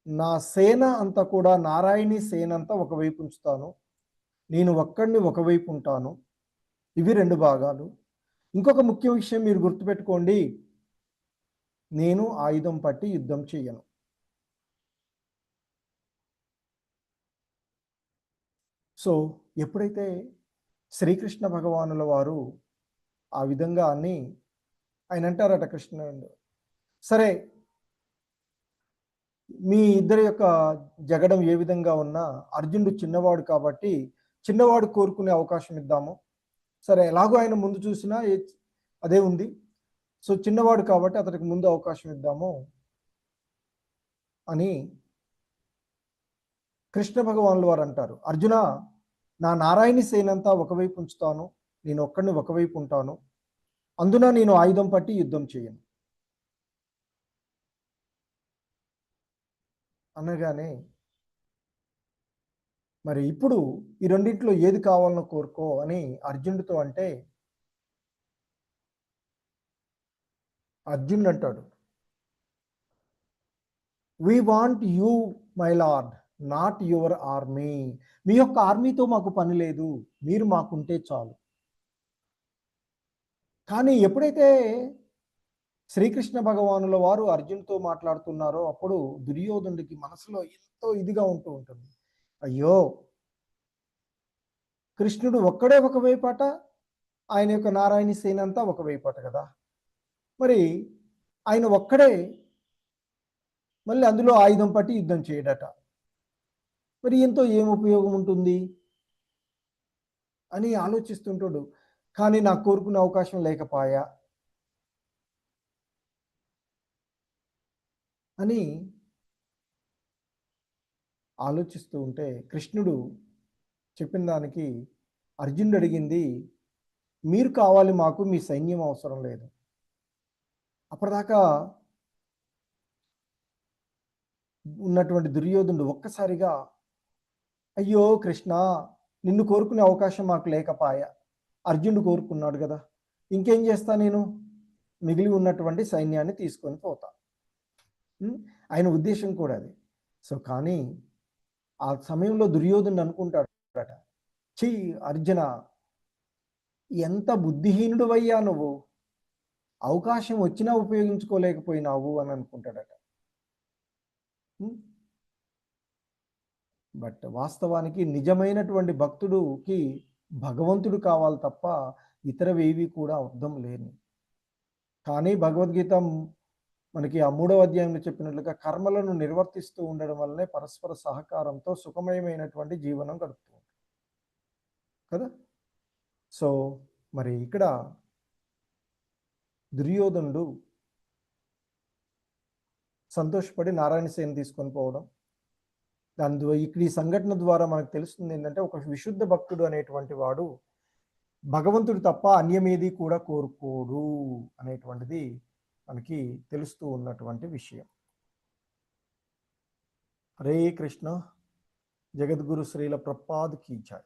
నా సేన అంతా కూడా, నారాయణి సేన అంతా ఒకవైపు ఉంచుతాను, నేను ఒక్కడిని ఒకవైపు ఉంటాను. ఇవి 2 భాగాలు. ఇంకొక ముఖ్య విషయం మీరు గుర్తుపెట్టుకోండి, నేను ఆయుధం పట్టి యుద్ధం చేయను. సో ఎప్పుడైతే శ్రీకృష్ణ భగవానుల వారు ఆ విధంగా అని ఆయన అంటారట కృష్ణుడు, సరే మీ ఇద్దరి యొక్క జగడం ఏ విధంగా ఉన్నా అర్జునుడు చిన్నవాడు కాబట్టి చిన్నవాడు కోరుకునే అవకాశం ఇద్దాము. సరే ఎలాగో ఆయన ముందు చూసినా అదే ఉంది, సో చిన్నవాడు కాబట్టి అతనికి ముందు అవకాశం ఇద్దాము అని కృష్ణ భగవానుల వారు అంటారు. అర్జున, నా నారాయణి సేనంతా ఒకవైపు ఉంచుతాను, నేను ఒక్కడిని ఒకవైపు ఉంటాను, అందున నేను ఆయుధం పట్టి యుద్ధం చేయను అనగానే, మరి ఇప్పుడు ఈ రెండింటిలో ఏది కావాలనో కోరుకో అని అర్జునుడితో అంటే, అర్జునుడు అంటాడు, we want you my lord, not your army. మీ యొక్క ఆర్మీతో మాకు పని లేదు, మీరు మాకుంటే చాలు. కానీ ఎప్పుడైతే శ్రీకృష్ణ భగవానుల వారు అర్జున్తో మాట్లాడుతున్నారో అప్పుడు దుర్యోధనుడికి మనసులో ఎంతో ఇదిగా ఉంటూ ఉంటుంది. అయ్యో, కృష్ణుడు ఒక్కడే ఒకవైపట, ఆయన యొక్క నారాయణ సేన అంతా ఒకవైపట కదా, మరి ఆయన ఒక్కడే మళ్ళీ అందులో ఆయుధం పట్టి యుద్ధం చేయడట, మరి ఎంతో ఏం ఉపయోగం ఉంటుంది అని ఆలోచిస్తుంటాడు. కానీ నాకు కోరుకునే అవకాశం లేకపాయా అని ఆలోచిస్తూ ఉంటే కృష్ణుడు చెప్పిన దానికి అర్జునుడు అడిగింది, మీరు కావాలి మాకు, మీ సైన్యం అవసరం లేదు. అప్పటిదాకా ఉన్నటువంటి దుర్యోధనుడు ఒక్కసారిగా, అయ్యో కృష్ణ, నిన్ను కోరుకునే అవకాశం మాకు లేకపాయా, అర్జునుడు కోరుకున్నాడు కదా, ఇంకేం చేస్తా, నేను మిగిలి ఉన్నటువంటి సైన్యాన్ని తీసుకొని పోతా. ఆయన ఉద్దేశం కూడా అది. సో కానీ ఆ సమయంలో దుర్యోధనుడు అనుకుంటాడట, ఛీ అర్జున, ఎంత బుద్ధిహీనుడు అయ్యా నువ్వు, అవకాశం వచ్చినా ఉపయోగించుకోలేకపోయినావు అని అనుకుంటాడట. బట్ వాస్తవానికి నిజమైనటువంటి భక్తుడికి భగవంతుడు కావాలి తప్ప ఇతరవేవి కూడా అర్థం లేని. కానీ భగవద్గీత మనకి ఆ 3వ అధ్యాయంలో చెప్పినట్లుగా కర్మలను నిర్వర్తిస్తూ ఉండడం వల్లనే పరస్పర సహకారంతో సుఖమయమైనటువంటి జీవనం గడుపుతూ ఉంటుంది కదా. సో మరి ఇక్కడ దుర్యోధనుడు సంతోషపడి నారాయణ సేన తీసుకొని పోవడం, దాని ఇక్కడ ఈ సంఘటన ద్వారా మనకు తెలుస్తుంది ఏంటంటే, ఒక విశుద్ధ భక్తుడు అనేటువంటి వాడు భగవంతుడు తప్ప అన్యమేది కూడా కోరుకోడు అనేటువంటిది మనకి తెలుస్తూ ఉన్నటువంటి విషయం. హరే కృష్ణ. జగద్గురు శ్రీల ప్రభుపాద్ కీ జై.